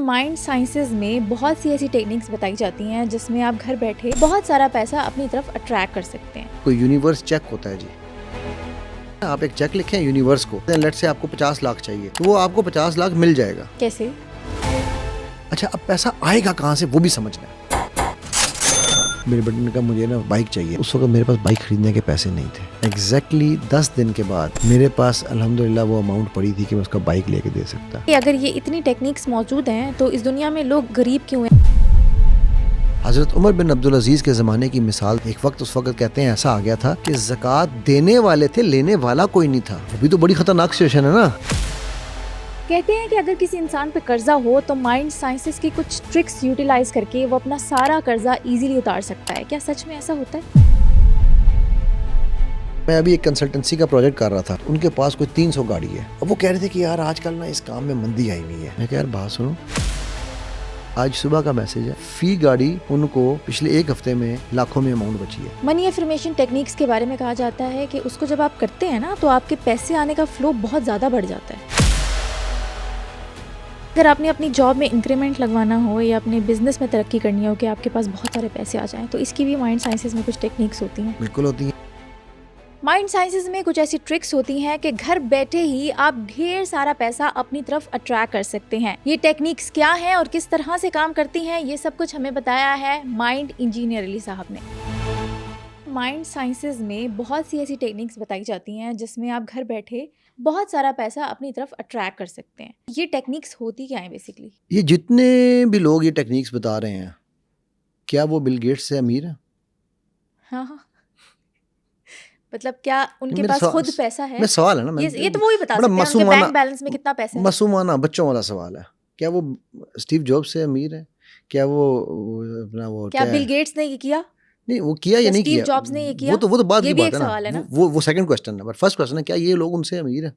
Mind sciences में बहुत सी ऐसी टेक्निक्स बताई जाती हैं जिसमें आप घर बैठे बहुत सारा पैसा अपनी तरफ अट्रैक्ट कर सकते हैं। कोई यूनिवर्स चेक होता है जी। आप एक चेक लिखें यूनिवर्स को, लेट से आपको 50 लाख चाहिए, तो वो आपको 50 लाख मिल जाएगा। कैसे? अच्छा, अब पैसा आएगा कहाँ से वो भी समझना है। मेरे बेटे ने कहा मुझे ना बाइक चाहिए, उस वक्त मेरे पास बाइक खरीदने के पैसे नहीं थे। एग्जैक्टली 10 दिन के बाद मेरे पास अल्हम्दुलिल्लाह वो अमाउंट पड़ी थी कि मैं उसका बाइक लेके दे सकता। अगर ये इतनी टेक्निक्स मौजूद हैं तो इस दुनिया में लोग गरीब क्यों हैं? हजरत उमर बिन अब्दुल अजीज के ज़माने की मिसाल, एक वक्त उस वक्त कहते हैं ऐसा आ गया था कि ज़कात देने वाले थे, लेने वाला कोई नहीं था। वो भी तो बड़ी खतरनाक सिचुएशन है ना। कहते हैं कि अगर किसी इंसान पे कर्जा हो तो माइंड साइंसेस की कुछ ट्रिक्स यूटिलाइज करके वो अपना सारा कर्जा इजीली उतार सकता है। क्या सच में ऐसा होता है? मैं अभी एक कंसल्टेंसी का प्रोजेक्ट कर रहा था, उनके पास कोई 300 गाड़ी है। अब वो कह रहे थे कि यार आजकल ना इस काम में मंदी आई हुई है। मैं कहा यार बात सुनो, आज सुबह का मैसेज है, फी गाड़ी उनको पिछले एक हफ्ते में लाखों में अमाउंट बची है। मनी एफर्मेशन टेक्निक्स के बारे में कहा जाता है कि उसको जब आप करते हैं ना तो आपके पैसे आने का फ्लो बहुत ज़्यादा बढ़ जाता है। अगर आपने अपनी जॉब में इंक्रीमेंट लगवाना हो या अपने बिजनेस में तरक्की करनी हो कि आपके पास बहुत सारे पैसे आ जाएं, तो इसकी भी माइंड साइंसेस में कुछ टेक्निक्स होती हैं। बिल्कुल होती है। माइंड साइंसेस में कुछ ऐसी ट्रिक्स होती हैं कि घर बैठे ही आप ढेर सारा पैसा अपनी तरफ अट्रैक्ट कर सकते हैं। ये टेक्निक्स क्या हैं और किस तरह से काम करती हैं, ये सब कुछ हमें बताया है माइंड इंजीनियर अली साहब ने। माइंड साइंसेस में बहुत सी ऐसी टेक्निक्स बताई जाती हैं जिसमें आप घर बैठे बहुत सारा पैसा अपनी तरफ अट्रैक्ट कर सकते हैं। ये टेक्निक्स होती क्या है बेसिकली? ये जितने भी लोग ये टेक्निक्स बता रहे हैं, क्या वो बिल गेट्स से अमीर है? हाँ, मतलब क्या उनके मेरा पास खुद पैसा है? मैं सवाल है ना, ये तो वो ही बता सकते हैं उनके बैंक बैलेंस में कितना पैसा है। मासूमाना बच्चों वाला सवाल है। क्या वो स्टीव जॉब्स से अमीर है? क्या वो अपना वो क्या बिल गेट्स ने ये किया? नहीं, वो किया या नहीं किया, स्टीव जॉब्स ने ये किया, वो तो बात की बात है ना। वो सेकंड क्वेश्चन है। बट फर्स्ट क्वेश्चन है, क्या ये लोग उनसे अमीर है?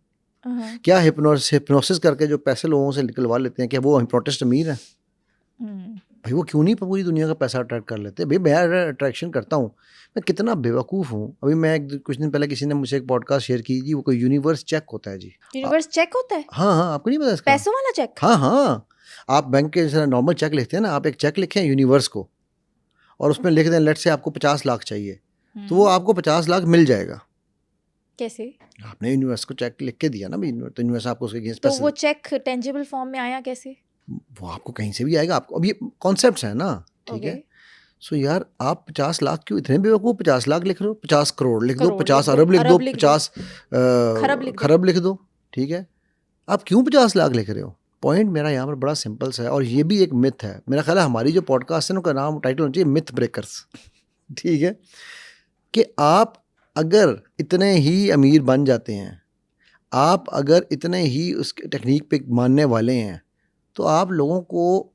क्या हिप्नोसिस करके जो पैसे लोगों से निकलवा लेते हैं, क्या वो हिप्नोटिस्ट अमीर है? भाई वो क्यों नहीं पूरी दुनिया का पैसा अट्रैक्ट कर लेते? भाई मैं अट्रैक्शन करता हूँ, मैं कितना बेवकूफ़ हूँ। अभी मैं कुछ दिन पहले किसी ने मुझे एक पॉडकास्ट शेयर की जी, वो कोई यूनिवर्स चेक होता है जी। यूनिवर्स चेक होता है? हाँ, आपको नहीं पता इसका? पैसों वाला चेक? हाँ, आप बैंक के जैसे नॉर्मल चेक लिखते हैं ना, आप एक चेक लिखें यूनिवर्स को और उसमें लिख दें लेट से आपको 50 लाख चाहिए, तो वो आपको 50 लाख मिल जाएगा। कैसे? आपने यूनिवर्स को चेक लिख के दिया ना, तो यूनिवर्स आपको उसके अगेंस्ट पैसे। तो वो चेक टेंजिबल फॉर्म में आया कैसे? वो आपको कहीं से भी आएगा। आपको अब ये कॉन्सेप्ट्स है ना, ठीक है। सो यार आप 50 लाख क्यों इतने बेवकूफ़? 50 लाख लिख रहे हो, 50 करोड़ लिख दो, 50 अरब लिख दो, 50 खरब लिख दो, ठीक है। आप क्यों 50 लाख लिख रहे हो? पॉइंट मेरा यहाँ पर बड़ा सिंपल सा है, और ये भी एक मिथ है। मेरा ख्याल है हमारी जो पॉडकास्ट है ना, उसका नाम टाइटल होना चाहिए मिथ ब्रेकर्स, ठीक है। कि आप अगर इतने ही अमीर बन जाते हैं, आप अगर इतने ही उस टेक्निक पे मानने वाले हैं, तो आप लोगों को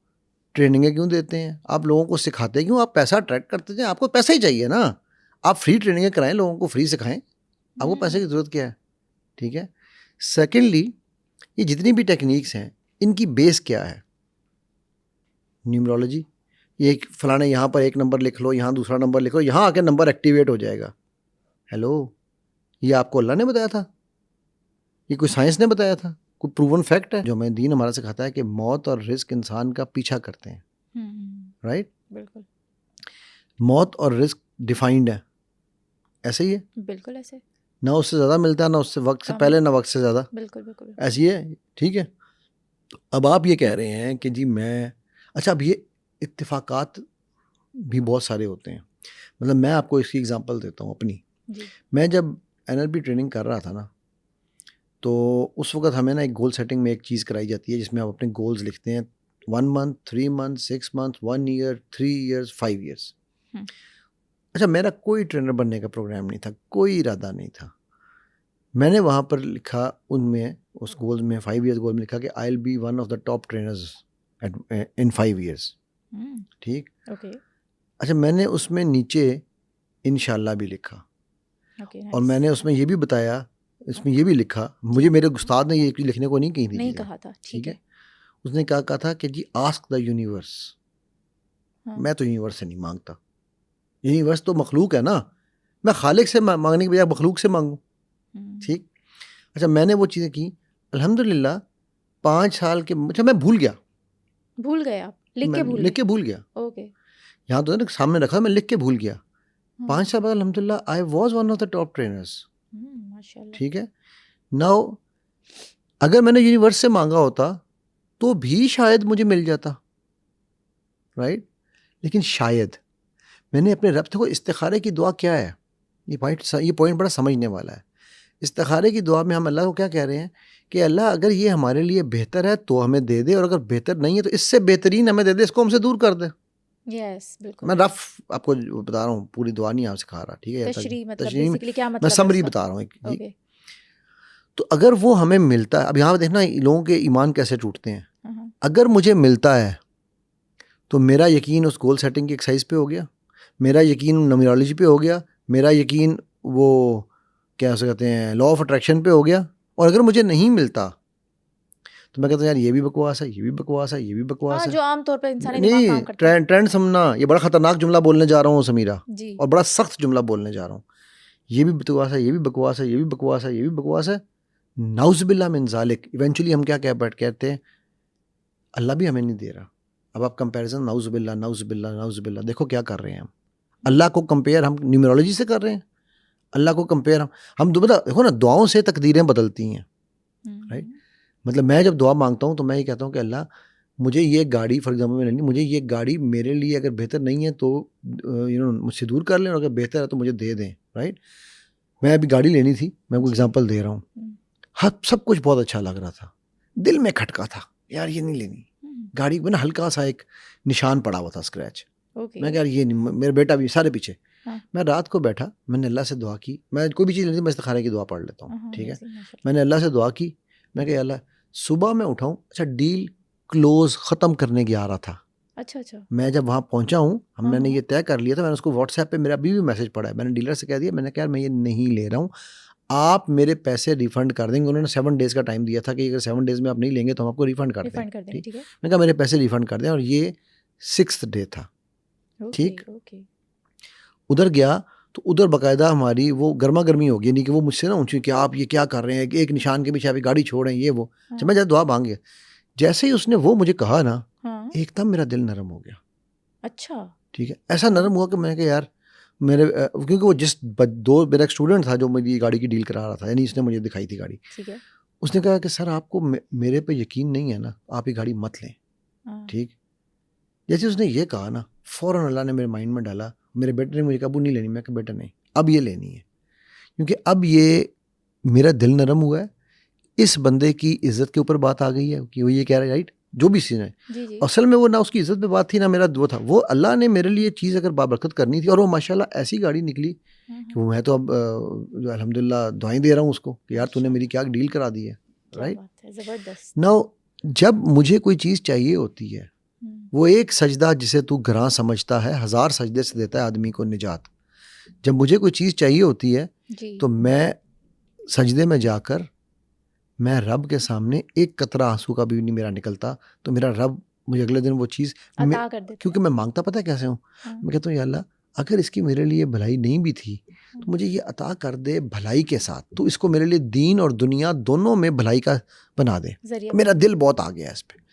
ट्रेनिंगें क्यों देते हैं? आप लोगों को सिखाते क्यों? आप पैसा अट्रैक्ट करते हैं, आपको पैसा ही चाहिए ना। आप फ्री ट्रेनिंगें कराएं, लोगों को फ्री सिखाएं, आपको पैसे की ज़रूरत क्या है? ठीक है। सेकेंडली, ये जितनी भी टेक्निक्स हैं इनकी बेस क्या है? न्यूमरोलॉजी। ये एक फलाने यहाँ पर एक नंबर लिख लो, यहाँ दूसरा नंबर लिखो, यहाँ आके नंबर एक्टिवेट हो जाएगा। हेलो, ये आपको अल्लाह ने बताया था? ये कोई साइंस ने बताया था? कोई प्रूवन फैक्ट है? जो मैं दीन हमारा सिखाता है कि मौत और रिस्क इंसान का पीछा करते हैं, राइट? बिल्कुल। मौत और रिस्क डिफाइंड है, ऐसे ही है, बिल्कुल ऐसे। ना उससे ज़्यादा मिलता है, ना उससे वक्त से पहले, ना वक्त से ज़्यादा। बिल्कुल ऐसी है, ठीक है। अब आप ये कह रहे हैं कि जी मैं, अच्छा, अब ये इत्तेफाकात भी बहुत सारे होते हैं। मतलब मैं आपको इसकी एग्जांपल देता हूँ अपनी। मैं जब NLP ट्रेनिंग कर रहा था ना, तो उस वक्त हमें ना एक गोल सेटिंग में एक चीज़ कराई जाती है जिसमें आप अपने गोल्स लिखते हैं, 1 month, 3 month, 6 month, 1 year, 3 years, 5 years. अच्छा, मेरा कोई ट्रेनर बनने का प्रोग्राम नहीं था, कोई इरादा नहीं था। मैंने वहाँ पर लिखा, उनमें उस गोल में 5 ईयर्स गोल में लिखा कि I will be one of the top trainers in 5 years, ठीक। अच्छा, मैंने उसमें नीचे इंशाल्लाह भी लिखा, और मैंने उसमें ये भी बताया, इसमें ये भी लिखा, मुझे मेरे उस्ताद ने ये लिखने को नहीं कही थी, नहीं कहा था, ठीक है। उसने क्या कहा था कि जी आस्क द यूनिवर्स। मैं तो यूनिवर्स से नहीं मांगता, यूनिवर्स तो मखलूक है ना, मैं खालिक से मांगने के बजाय मखलूक से मांगूं, ठीक। अच्छा, मैंने वो चीज़ें की, अल्हम्दुलिल्लाह 5 साल के, अच्छा मैं भूल गया, भूल गए आप, लिख के भूल लिख के भूल गया। ओके। यहाँ तो है ना सामने रखा, मैं लिख के भूल गया। 5 साल बाद अल्हम्दुलिल्लाह I was one of the top trainers. माशाल्लाह। ठीक है। नाउ अगर मैंने यूनिवर्स से मांगा होता तो भी शायद मुझे मिल जाता, राइट। लेकिन शायद मैंने अपने रब को, इस्तिखारे की दुआ क्या है, ये पॉइंट बड़ा समझने वाला है। इस्तिखारे की दुआ में हम अल्लाह को क्या कह रहे हैं कि अल्लाह अगर ये हमारे लिए बेहतर है तो हमें दे दे, और अगर बेहतर नहीं है तो इससे बेहतरीन हमें दे दे, इसको हमसे दूर कर दे। यस, बिल्कुल। मैं रफ आपको बता रहा हूँ, पूरी दुआ नहीं आप सिखा रहा, ठीक है। तशरीह मतलब तशरीह बेसिकली क्या मतलब मैं है समरी उसका? बता रहा हूँ ओके। तो अगर वो हमें मिलता है, अब यहाँ देखना लोगों के ईमान कैसे टूटते हैं। हाँ, अगर मुझे मिलता है तो मेरा यकीन उस गोल सेटिंग की एक्सरसाइज पे हो गया, मेरा यकीन न्यूमरोलॉजी पे हो गया, मेरा यकीन वो क्या कहते हैं लॉ ऑफ अट्रैक्शन पे हो गया। और अगर मुझे नहीं मिलता तो मैं कहता हूँ यार ये भी बकवास है, ये भी बकवास है, ये भी बकवास हाँ, है। जो आमतौर पर इंसानी दिमाग काम नहीं, करता है। ट्रेंड समझना, ये बड़ा खतरनाक जुमला बोलने जा रहा हूँ समीरा, जी। और बड़ा सख्त जुमला बोलने जा रहा हूँ। ये भी बकवास है, ये भी बकवास है, ये भी बकवास है, ये भी बकवास है। नाउज़ुबिल्लाह मिन ज़ालिक। इवेंचुअली हम क्या कहते हैं, अल्लाह भी हमें नहीं दे रहा। अब आप कंपैरिजन नाउज़ुबिल्लाह नाउज़ुबिल्लाह नाउज़ुबिल्लाह, देखो क्या कर रहे हैं हम। अल्लाह को कंपेयर हम न्यूमरोलॉजी से कर रहे हैं, अल्लाह को कंपेयर हम देखो ना, दुआओं से तकदीरें बदलती हैं, राइट। मतलब मैं जब दुआ मांगता हूँ तो मैं ये कहता हूँ कि अल्लाह मुझे ये गाड़ी, फॉर एग्जांपल मैंने मुझे ये गाड़ी मेरे लिए अगर बेहतर नहीं है तो मुझसे दूर कर लें, और अगर बेहतर है तो मुझे दे दें, राइट। मैं अभी गाड़ी लेनी थी, मैं आपको एग्जांपल दे रहा हूँ। हाँ, सब कुछ बहुत अच्छा लग रहा था, दिल में खटका था यार ये नहीं लेनी गाड़ी, में ना हल्का सा एक निशान पड़ा हुआ था, स्क्रैच। मैं यार ये नहीं, मेरा बेटा भी सारे पीछे। मैं रात को बैठा, मैंने अल्लाह से दुआ की, मैं कोई भी चीज़ लेती मैं इस्तिखारे की दुआ पढ़ लेता हूँ, ठीक है। मैंने अल्लाह से दुआ की, मैं कहा अल्लाह सुबह मैं उठाऊँ, अच्छा डील क्लोज ख़त्म करने गया रहा था। अच्छा। मैं जब वहाँ पहुँचा हूँ, हमने ये तय कर लिया था, मैंने उसको व्हाट्सएप पे मेरा अभी भी मैसेज पड़ा है, मैंने डीलर से कह दिया, मैंने कहा यार मैं ये नहीं ले रहा हूँ, आप मेरे पैसे रिफंड कर देंगे। उन्होंने 7 डेज़ का टाइम दिया था कि अगर 7 डेज़ में आप नहीं लेंगे तो हम आपको रिफंड कर देंगे, ठीक है। मैंने कहा मेरे पैसे रिफंड कर दें, और ये 6th डे था, ठीक। उधर गया तो उधर बाकायदा हमारी वो गर्मा गर्मी हो गई, नहीं कि वो मुझसे ना ऊँची कि आप ये क्या कर रहे हैं, एक निशान के पीछे आप गाड़ी छोड़ रहे हैं, ये वो। जब मैं जब दुआ मांग गया, जैसे ही उसने वो मुझे कहा ना, एकदम मेरा दिल नरम हो गया। अच्छा, ठीक है। ऐसा नरम हुआ कि मैंने कहा यार मेरे क्योंकि वो मेरा एक स्टूडेंट था जो मेरी गाड़ी की डील करा रहा था, यानी उसने मुझे दिखाई थी गाड़ी, ठीक है। उसने कहा कि सर आपको मेरे पे यकीन नहीं है ना, आप ये गाड़ी मत लें, ठीक। जैसे उसने ये कहा ना, फ़ौरन अल्लाह ने मेरे माइंड में डाला, मेरे बेटे ने मुझे कहा नहीं लेनी, मैं कहा बेटा नहीं, अब ये लेनी है, क्योंकि अब ये मेरा दिल नरम हुआ है, इस बंदे की इज्जत के ऊपर बात आ गई है कि वो ये कह रहा है, राइट, जो भी सीन है। असल में वो ना उसकी इज्जत पे बात थी ना मेरा वो था, वो अल्लाह ने मेरे लिए चीज़ अगर बाबरकत करनी थी, और वो माशाल्लाह ऐसी गाड़ी निकली कि वो मैं तो अब अल्हम्दुलिल्लाह दुआएं दे रहा हूँ उसको कि यार तूने मेरी क्या डील करा दी है, राइट। ज़बरदस्त। नाउ जब मुझे कोई चीज़ चाहिए होती है, वो एक सजदा जिसे तू ग्रां समझता है 1000 सजदे से देता है आदमी को निजात। जब मुझे कोई चीज़ चाहिए होती है तो मैं सजदे में जाकर मैं रब के सामने एक कतरा आंसू का भी नहीं मेरा निकलता, तो मेरा रब मुझे अगले दिन वो चीज़ अता कर देता, क्योंकि मैं मांगता पता है कैसे हूँ, मैं कहता हूँ या अल्लाह अगर इसकी मेरे लिए भलाई नहीं भी थी तो मुझे ये अता कर दे भलाई के साथ, तो इसको मेरे लिए दीन और दुनिया दोनों में भलाई का बना दे। मेरा दिल बहुत आ गया इस पर।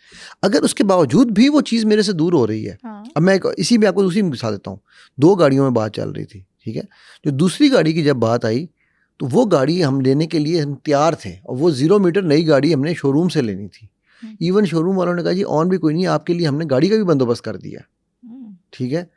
अगर उसके बावजूद भी वो चीज़ मेरे से दूर हो रही है, अब मैं इसी में आपको दूसरी मिसाल देता हूँ। 2 गाड़ियों में बात चल रही थी, ठीक है। जो दूसरी गाड़ी की जब बात आई तो वो गाड़ी हम लेने के लिए हम तैयार थे, और वो 0 मीटर नई गाड़ी हमने शोरूम से लेनी थी। इवन शोरूम वालों ने कहा जी ऑन भी कोई नहीं, आपके लिए हमने गाड़ी का भी बंदोबस्त कर दिया, ठीक है।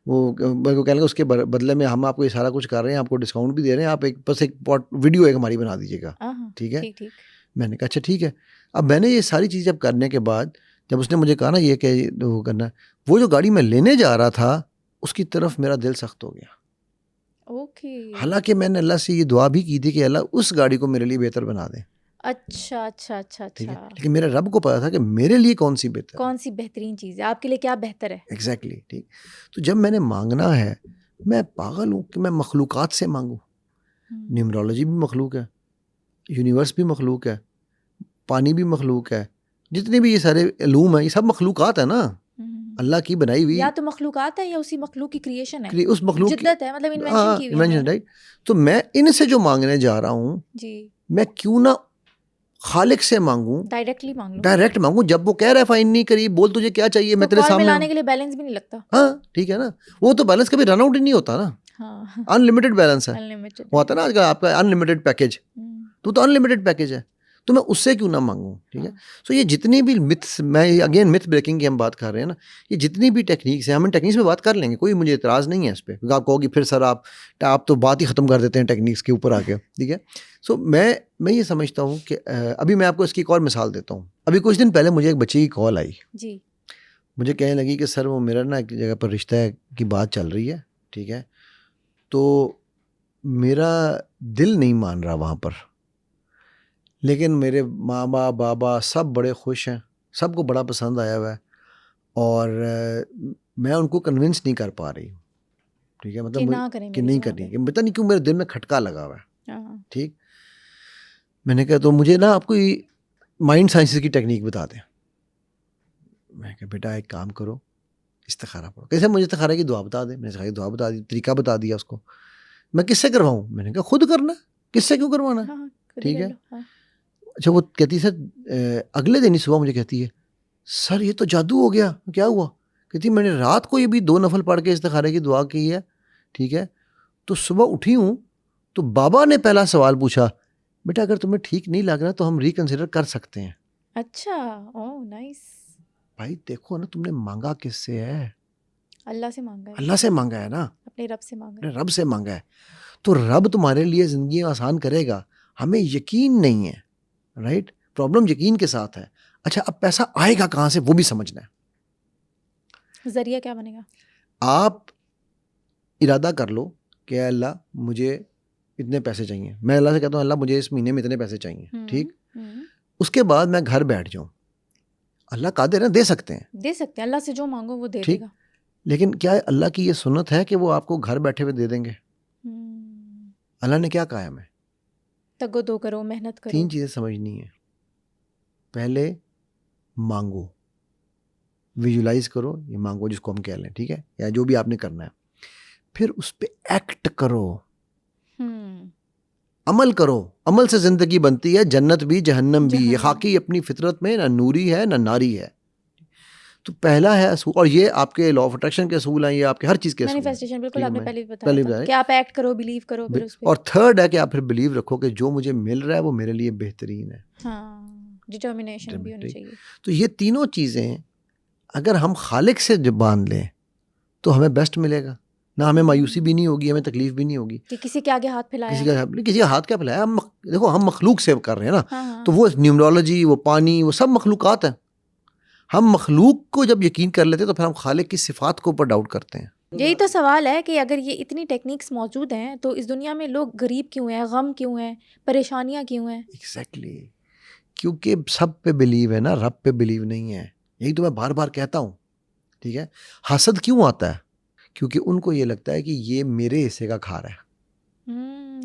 वो मेरे को कहने उसके बदले में हम आपको ये सारा कुछ कर रहे हैं, आपको डिस्काउंट भी दे रहे हैं, आप एक बस एक वीडियो एक हमारी बना दीजिएगा, ठीक है। मैंने कहा अच्छा ठीक है। अब मैंने ये सारी चीज़ जब करने के बाद जब उसने मुझे कहा ना ये क्या वो करना, वो जो गाड़ी मैं लेने जा रहा था उसकी तरफ मेरा दिल सख्त हो गया। हालांकि मैंने अल्लाह से ये दुआ भी की थी कि अल्लाह उस गाड़ी को मेरे लिए बेहतर बना दे। अच्छा, ठीक है। लेकिन मेरे रब को पता था कि मेरे लिए कौन सी बेहतरीन चीज़ है, आपके लिए क्या बेहतर है। एग्जैक्टली, ठीक। तो जब मैंने मांगना है, मैं पागल हूँ कि मैं मखलूक़ात से मांगूँ। न्यूमरोलॉजी भी मखलूक है, यूनिवर्स भी मखलूक है, पानी भी मखलूक है, जितने भी ये सारे इल्म है ये सब मखलूक़ात है ना, अल्लाह की बनाई हुई। या तो मखलूक़ात है या उसी मखलूक की क्रिएशन है, उस मखलूक जिद्दत है, मतलब इन्वेंशन की हुई है, राइट। तो मैं इनसे जो मांगने जा रहा हूँ, मैं क्यों ना खालिक से मांगूं, डायरेक्टली मांग लो, डायरेक्ट मांगूं, जब वो कह रहा है फाइन नहीं करी, बोल तुझे क्या चाहिए, मैं तेरे कॉल सामने मिलाने के लिए बैलेंस भी नहीं लगता। हाँ ठीक है ना, वो तो बैलेंस कभी रन आउट ही नहीं होता ना, हाँ, अनलिमिटेड बैलेंस है, अनलिमिटेड वो आता है ना आजकल आपका अनलिमिटेड पैकेज, तो अनलिमिटेड पैकेज है, तो मैं उससे क्यों ना मांगूं, ठीक है। सो ये जितनी भी मिथ्स, मैं अगेन मिथ ब्रेकिंग की हम बात कर रहे हैं ना, ये जितनी भी टेक्निक्स हैं, हम इन टेक्निक्स पे बात कर लेंगे, कोई मुझे इतराज़ नहीं है इस पर, क्योंकि आप कहोगे फिर सर आप तो बात ही ख़त्म कर देते हैं टेक्निक्स के ऊपर आके, ठीक है। सो मैं ये समझता हूँ कि अभी मैं आपको इसकी एक और मिसाल देता हूँ। अभी कुछ दिन पहले मुझे एक बच्चे की कॉल आई जी, मुझे कहने लगी कि सर वो मेरा ना एक जगह पर रिश्ता की बात चल रही है, ठीक है, तो मेरा दिल नहीं मान रहा वहाँ पर, लेकिन मेरे माँ बाप बाबा सब बड़े खुश हैं, सबको बड़ा पसंद आया हुआ है, और मैं उनको कन्विंस नहीं कर पा रही हूँ, ठीक है, मतलब कि ना करें कि मेरी नहीं जगह करनी, पे। कि पता नहीं क्यों मेरे दिल में खटका लगा हुआ है, हाँ, ठीक। मैंने कहा तो मुझे ना आपको माइंड साइंसेस की टेक्निक बता दें। मैं कहा बेटा एक काम करो, इस्तिखारा पढ़ो। कैसे? मुझे इस्तिखारा की दुआ बता दे। मैंने इस्तिखारा की दुआ बता दी, तरीका बता दिया उसको। मैं किससे करवाऊँ? मैंने कहा खुद करना, किससे क्यों करवाना, हाँ, हाँ, खुद ही ठीक कर है। लो, हाँ। अच्छा वो कहती है सर अगले दिन ही सुबह मुझे कहती है सर ये तो जादू हो गया। क्या हुआ? कहती मैंने रात को ये भी 2 नफल पढ़ के इस्तिखारे की दुआ की है, ठीक है, तो सुबह उठी हूँ तो बाबा ने पहला सवाल पूछा, बेटा अगर तुम्हें ठीक नहीं लग रहा तो हम रिकंसिडर कर सकते हैं। अच्छा, ओह नाइस। भाई देखो ना, तुमने मांगा किससे है? अल्लाह से मांगा है, अल्लाह से मांगा है ना, अपने रब से मांगा अपने है। रब से मांगा है, तो रब तुम्हारे लिए ज़िंदगी आसान करेगा। हमें यकीन नहीं है, राइट, प्रॉब्लम यकीन के साथ है। अच्छा अब पैसा आएगा कहाँ से वो भी समझना है। जरिया क्या बनेगा? आप इरादा कर लो कि अल्लाह मुझे इतने पैसे चाहिए, मैं अल्लाह से कहता हूँ अल्लाह मुझे इस महीने में इतने पैसे चाहिए, ठीक। उसके बाद मैं घर बैठ जाऊँ, अल्लाह कादिर है, दे सकते हैं, दे सकते हैं, अल्लाह से जो मांगो वो दे ठीक। देगा। लेकिन क्या अल्लाह की ये सुन्नत है कि वो आपको घर बैठे हुए दे देंगे? अल्लाह ने क्या कहा है हमें? तगो दो करो, मेहनत करो। 3 चीज़ें समझनी है। पहले मांगो, विजुलाइज करो, ये मांगो जिसको हम कह लें, ठीक है, या जो भी आपने करना है। फिर उस पर एक्ट करो, अमल करो। अमल से जिंदगी बनती है, जन्नत भी जहन्नम भी। ये खाकी अपनी फितरत में ना नूरी है ना नारी है। तो पहला है असूल, और ये आपके लॉ ऑफ अट्रैक्शन के असूल हैं, ये आपके हर चीज़ के असूल हैं। मैनिफेस्टेशन, बिल्कुल आपने पहले भी पहले बताया था कि आप एक्ट करो, बिलीव करो फिर उस पे। और थर्ड है कि आप फिर बिलीव रखो कि जो मुझे मिल रहा है वो मेरे लिए बेहतरीन है। हाँ, डिटर्मिनेशन भी होनी चाहिए। तो ये तीनों चीज़ें अगर हम खालिक से जब बांध लें तो हमें बेस्ट मिलेगा, ना हमें मायूसी भी नहीं होगी, हमें तकलीफ भी नहीं होगी कि किसी के आगे हाथ फैलाया, किसी का हाथ क्या फैलाया। हम देखो हम मखलूक से कर रहे हैं ना, हाँ, तो वो न्यूमरोलॉजी, वो पानी, वो सब मखलूकात हैं। हम मखलूक को जब यकीन कर लेते हैं तो फिर हम खालिक की सिफात को ऊपर डाउट करते हैं। यही तो सवाल है कि अगर ये इतनी टेक्निक्स मौजूद हैं तो इस दुनिया में लोग गरीब क्यों हैं, गम क्यों हैं, परेशानियां क्यों हैं? एग्जैक्टली, क्योंकि सब पे बिलीव है ना, रब पे बिलीव नहीं है। यही तो मैं बार बार कहता हूँ, ठीक है। हसद क्यों आता है? क्योंकि उनको ये लगता है कि ये मेरे हिस्से का खा रहा है।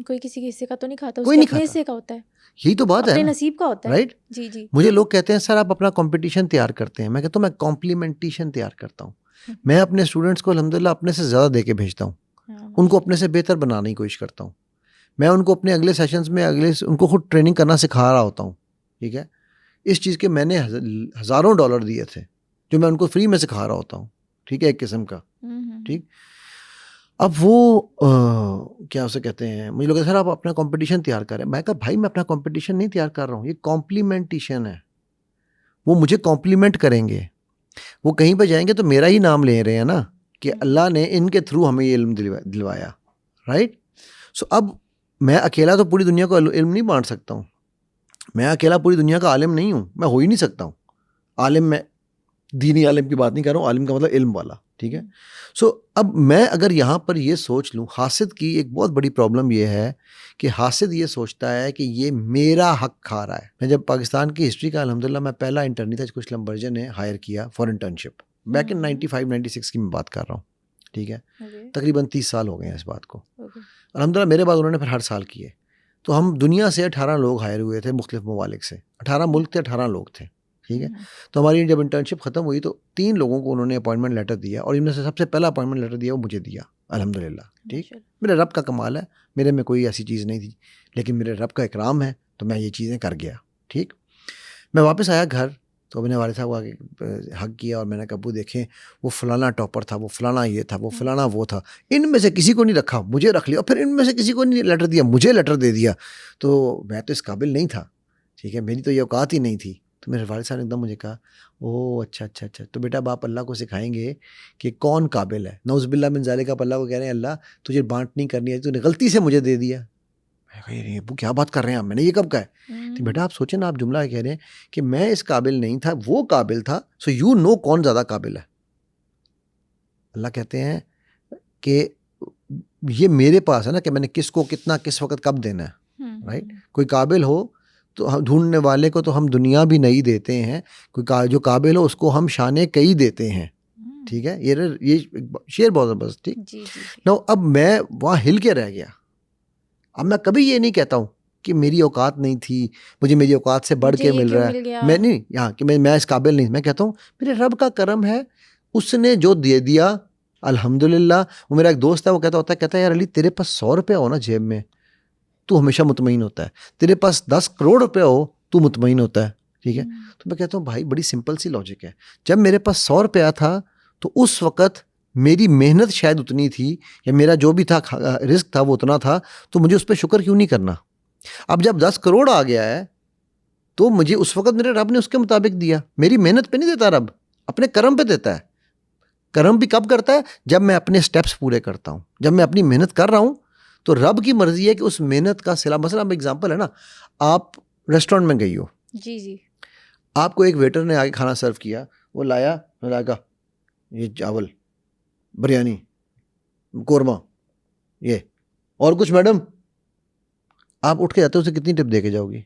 कोई किसी के हिस्से का तो नहीं खाता, कोई उसके नहीं अपने खाता। हिस्से का होता है, यही तो बात है अपने ना, नसीब का होता है, राइट। जी जी। मुझे लोग कहते हैं सर आप अपना कंपटीशन तैयार करते हैं। मैं कहता हूँ मैं कॉम्प्लीमेंटेशन तैयार करता हूँ। मैं अपने स्टूडेंट्स को अल्हम्दुलिल्लाह अपने से ज़्यादा दे के भेजता हूँ, उनको अपने से बेहतर बनाने की कोशिश करता हूँ। मैं उनको अपने अगले सेशंस में उनको खुद ट्रेनिंग करना सिखा रहा होता हूँ, ठीक है। इस चीज़ के मैंने हज़ारों डॉलर दिए थे जो मैं उनको फ्री में सिखा रहा होता हूँ, ठीक है, एक किस्म का, ठीक। अब वो क्या उसे कहते हैं, मुझे लोग सर आप अपना कंपटीशन तैयार करें। मैं कहा भाई मैं अपना कंपटीशन नहीं तैयार कर रहा हूँ, ये कॉम्प्लीमेंटेशन है। वो मुझे कॉम्प्लीमेंट करेंगे, वो कहीं पर जाएंगे तो मेरा ही नाम ले रहे हैं ना कि अल्लाह ने इनके थ्रू हमें ये इल्म दिलवाया, राइट। सो अब मैं अकेला तो पूरी दुनिया को इल्म नहीं बांट सकता हूँ, मैं अकेला पूरी दुनिया का आलिम नहीं हूँ, मैं हो ही नहीं सकता हूँ आलिम। मैं दीनी आलिम की बात नहीं कर रहा हूँ, आलिम का मतलब इल्म वाला, ठीक है। सो अब मैं अगर यहाँ पर ये सोच लूँ, हासिद की एक बहुत बड़ी प्रॉब्लम ये है कि हासिद ये सोचता है कि ये मेरा हक खा रहा है। मैं जब पाकिस्तान की हिस्ट्री का अल्हम्दुलिल्लाह मैं पहला इंटर्नी था जिसको इस्लाम वर्जन ने हायर किया फॉर इंटर्नशिप, बैक इन 95-96 की मैं बात कर रहा हूँ, ठीक है। तकरीबन 30 साल हो गए हैं इस बात को। अल्हम्दुलिल्लाह मेरे बाद उन्होंने फिर हर साल किए। तो हम दुनिया से 18 लोग हायर हुए थे, मुख्तलिफ ममालिक से, 18 मुल्क थे, 18 लोग थे, ठीक है। तो हमारी जब इंटर्नशिप ख़त्म हुई तो 3 लोगों को उन्होंने अपॉइंटमेंट लेटर दिया, और इनमें से सबसे पहला अपॉइंटमेंट लेटर दिया वो मुझे दिया, अल्हम्दुलिल्लाह, ठीक। मेरे रब का कमाल है, मेरे में कोई ऐसी चीज़ नहीं थी, लेकिन मेरे रब का इकराम है तो मैं ये चीज़ें कर गया, ठीक। मैं वापस आया घर तो मैंने वाले साहब को आके हक किया और मैंने कहा अब्बू देखें वो फलाना टॉपर था, वो फलाना ये था, वो फलाना वो था, इनमें से किसी को नहीं रखा, मुझे रख लिया, और फिर इनमें से किसी को नहीं लेटर दिया, मुझे लेटर दे दिया, तो मैं तो इस काबिल नहीं था, ठीक है, मेरी तो ये औकात ही नहीं थी। तो मेरे वाले साहब ने एकदम मुझे कहा ओह अच्छा अच्छा अच्छा, तो बेटा अब आप अल्लाह को सिखाएंगे कि कौन काबिल है। नौज़ुबिल्लाह मिन ज़ालिका, अल्लाह को कह रहे हैं अल्लाह तुझे बांट नहीं करनी है, तूने गलती से मुझे दे दिया। मैं कहा ये अब्बू क्या बात कर रहे हैं आप, मैंने ये कब कहा है? तो बेटा आप सोचें ना, आप जुमला कह रहे हैं कि मैं इस काबिल नहीं था, वो काबिल था, सो यू नो कौन ज़्यादा काबिल है। अल्लाह कहते हैं कि ये मेरे पास है ना कि मैंने किसको कितना किस वक्त कब देना है, राइट। कोई काबिल हो तो हम ढूंढने वाले को तो हम दुनिया भी नहीं देते हैं, कोई जो काबिल हो उसको हम शाने कई देते हैं, ठीक है। ये शेर बहुत ज़बरदस्त, ठीक। जी, जी, जी। नो अब मैं वहाँ हिल के रह गया। अब मैं कभी ये नहीं कहता हूँ कि मेरी औकात नहीं थी, मुझे मेरी औकात से बढ़ मुझे के ये मिल क्यों रहा मिल है, गया? मैं नहीं यहाँ कि मैं इस काबिल नहीं। मैं कहता हूँ मेरे रब का करम है, उसने जो दे दिया अल्हम्दुलिल्लाह। वो मेरा एक दोस्त है, वो कहता है यार अली तेरे पास 100 रुपया हो ना जेब में तू हमेशा मुतमईन होता है, तेरे पास 10 करोड़ रुपया हो तू मुतमईन होता है, ठीक है। तो मैं कहता हूँ भाई बड़ी सिंपल सी लॉजिक है, जब मेरे पास 100 रुपया था तो उस वक़्त मेरी मेहनत शायद उतनी थी या मेरा जो भी था रिस्क था वो उतना था, तो मुझे उस पर शुक्र क्यों नहीं करना। अब जब 10 करोड़ आ गया है तो मुझे उस वक़्त मेरे रब ने उसके मुताबिक दिया, मेरी मेहनत पे नहीं देता रब, अपने कर्म पे देता है। कर्म भी कब करता है? जब मैं अपने स्टेप्स पूरे करता हूँ, जब मैं अपनी मेहनत कर रहा हूँ तो रब की मर्जी है कि उस मेहनत का सिला। मसला एग्जांपल है ना, आप रेस्टोरेंट में गई हो, जी, जी। आपको एक वेटर ने आके खाना सर्व किया, वो लाया, लाएगा ये चावल, बिरयानी, कोरमा, ये और कुछ मैडम, आप उठ के जाते हो, उसे कितनी टिप दे के जाओगी?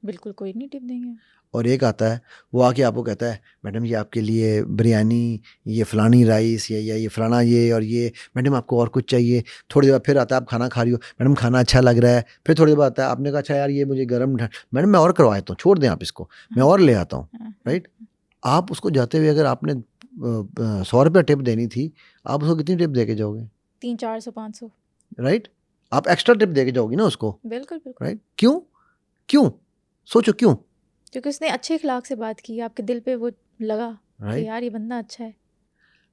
बिल्कुल कोई नहीं टिप देंगे। और एक आता है वो आके आपको कहता है मैडम ये आपके लिए बिरयानी, ये फ़लानी राइस, ये फ़लाना ये, और ये मैडम आपको और कुछ चाहिए। थोड़ी देर बाद फिर आता है, आप खाना खा रही हो, मैडम खाना अच्छा लग रहा है। फिर थोड़ी देर बाद आता है, आपने कहा अच्छा यार ये मुझे गर्म, मैडम मैं और करवा देता हूँ, छोड़ दें आप इसको, मैं और ले आता हूँ, राइट। आप उसको जाते हुए अगर आपने 100 रुपया टिप देनी थी, आप उसको कितनी टिप दे के जाओगे? 300, 400, 500। राइट, आप एक्स्ट्रा टिप दे के जाओगी ना उसको, बिल्कुल, बिल्कुल। राइट। क्यों? क्यों? सोचो क्यों? क्योंकि उसने अच्छे अखलाक से बात की, आपके दिल पे वो लगा कि राइट। यार ये बंदा अच्छा है।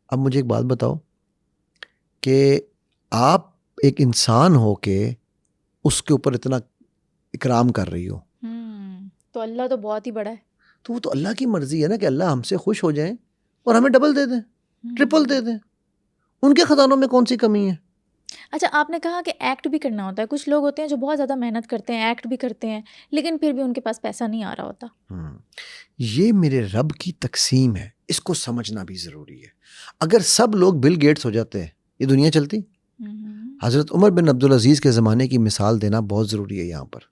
अब मुझे एक बात बताओ कि आप एक इंसान हो के उसके ऊपर इतना इकराम कर रही हो, तो अल्लाह तो बहुत ही बड़ा है। तो वो तो अल्लाह की मर्जी है ना कि अल्लाह हमसे खुश हो जाए और हमें डबल दे दें, ट्रिपल दे दें। उनके खजानों में कौन सी कमी है? अच्छा, आपने कहा कि एक्ट भी करना होता है। कुछ लोग होते हैं जो बहुत ज़्यादा मेहनत करते हैं, एक्ट भी करते हैं, लेकिन फिर भी उनके पास पैसा नहीं आ रहा होता। ये मेरे रब की तकसीम है, इसको समझना भी ज़रूरी है। अगर सब लोग बिल गेट्स हो जाते हैं, ये दुनिया चलती? हज़रत उमर बिन अब्दुल अजीज़ के ज़माने की मिसाल देना बहुत ज़रूरी है यहाँ पर।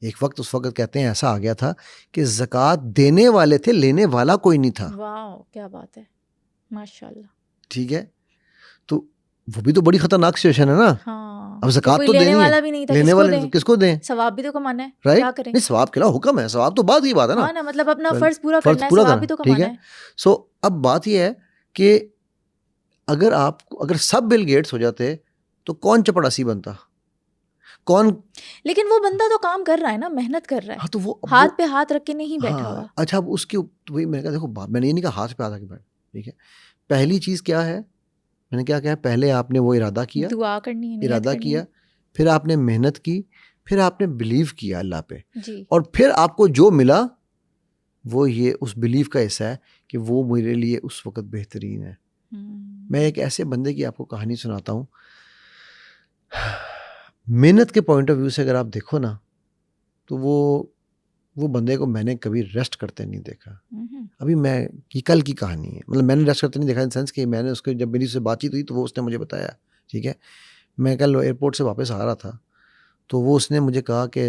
एक वक्त, उस वक्त कहते हैं ऐसा आ गया था कि ज़कात देने वाले थे, लेने वाला कोई नहीं था। वाह, क्या बात है, माशाल्लाह। ठीक है, तो वो भी तो बड़ी खतरनाक सिचुएशन है ना। हाँ, अब ज़कात तो लेने देनी वाला है, भी नहीं था, लेने किसको वाले दें? किसको दें? सवाब भी तो कमाना है, राइट, क्या करें? नहीं सवाब के अलावा हुक्म है, सवाब तो बाद की बात है ना। हाँ ना, मतलब अपना Well, फर्ज पूरा फर्ज करना है, पूरा सवाब करना, भी तो ठीक कमाना है। है। सो अब बात यह है कि अगर सब बिल गेट्स हो जाते तो कौन चपड़ासी बनता, कौन? लेकिन वो बंदा तो काम कर रहा है ना, मेहनत कर रहा है। हाँ तो वो हाथ पे हाथ रख के नहीं बैठा हाँ, हुआ। अच्छा अब उसकी तो वही मैंने कहा देखो मैंने ये नहीं कहा हाथ पे हाथ रख के बैठ, ठीक है। पहली चीज़ क्या है, मैंने क्या कहा, पहले आपने वो इरादा किया, दुआ करनी है, नियत इरादा करनी किया, है। फिर आपने मेहनत की, फिर आपने बिलीव किया अल्लाह पे, जी। और फिर आपको जो मिला वो ये उस बिलीव का हिस्सा है कि वो मेरे लिए उस वक्त बेहतरीन है। मैं एक ऐसे बंदे की आपको कहानी सुनाता हूँ। मेहनत के पॉइंट ऑफ व्यू से अगर आप देखो ना, तो वो बंदे को मैंने कभी रेस्ट करते नहीं देखा। अभी मैं कल की कहानी है, मतलब मैंने रेस्ट करते नहीं देखा इन सेंस कि मैंने उसको, जब मेरी उससे बातचीत हुई तो वो उसने मुझे बताया, ठीक है। मैं कल एयरपोर्ट से वापस आ रहा था तो वो उसने मुझे कहा कि,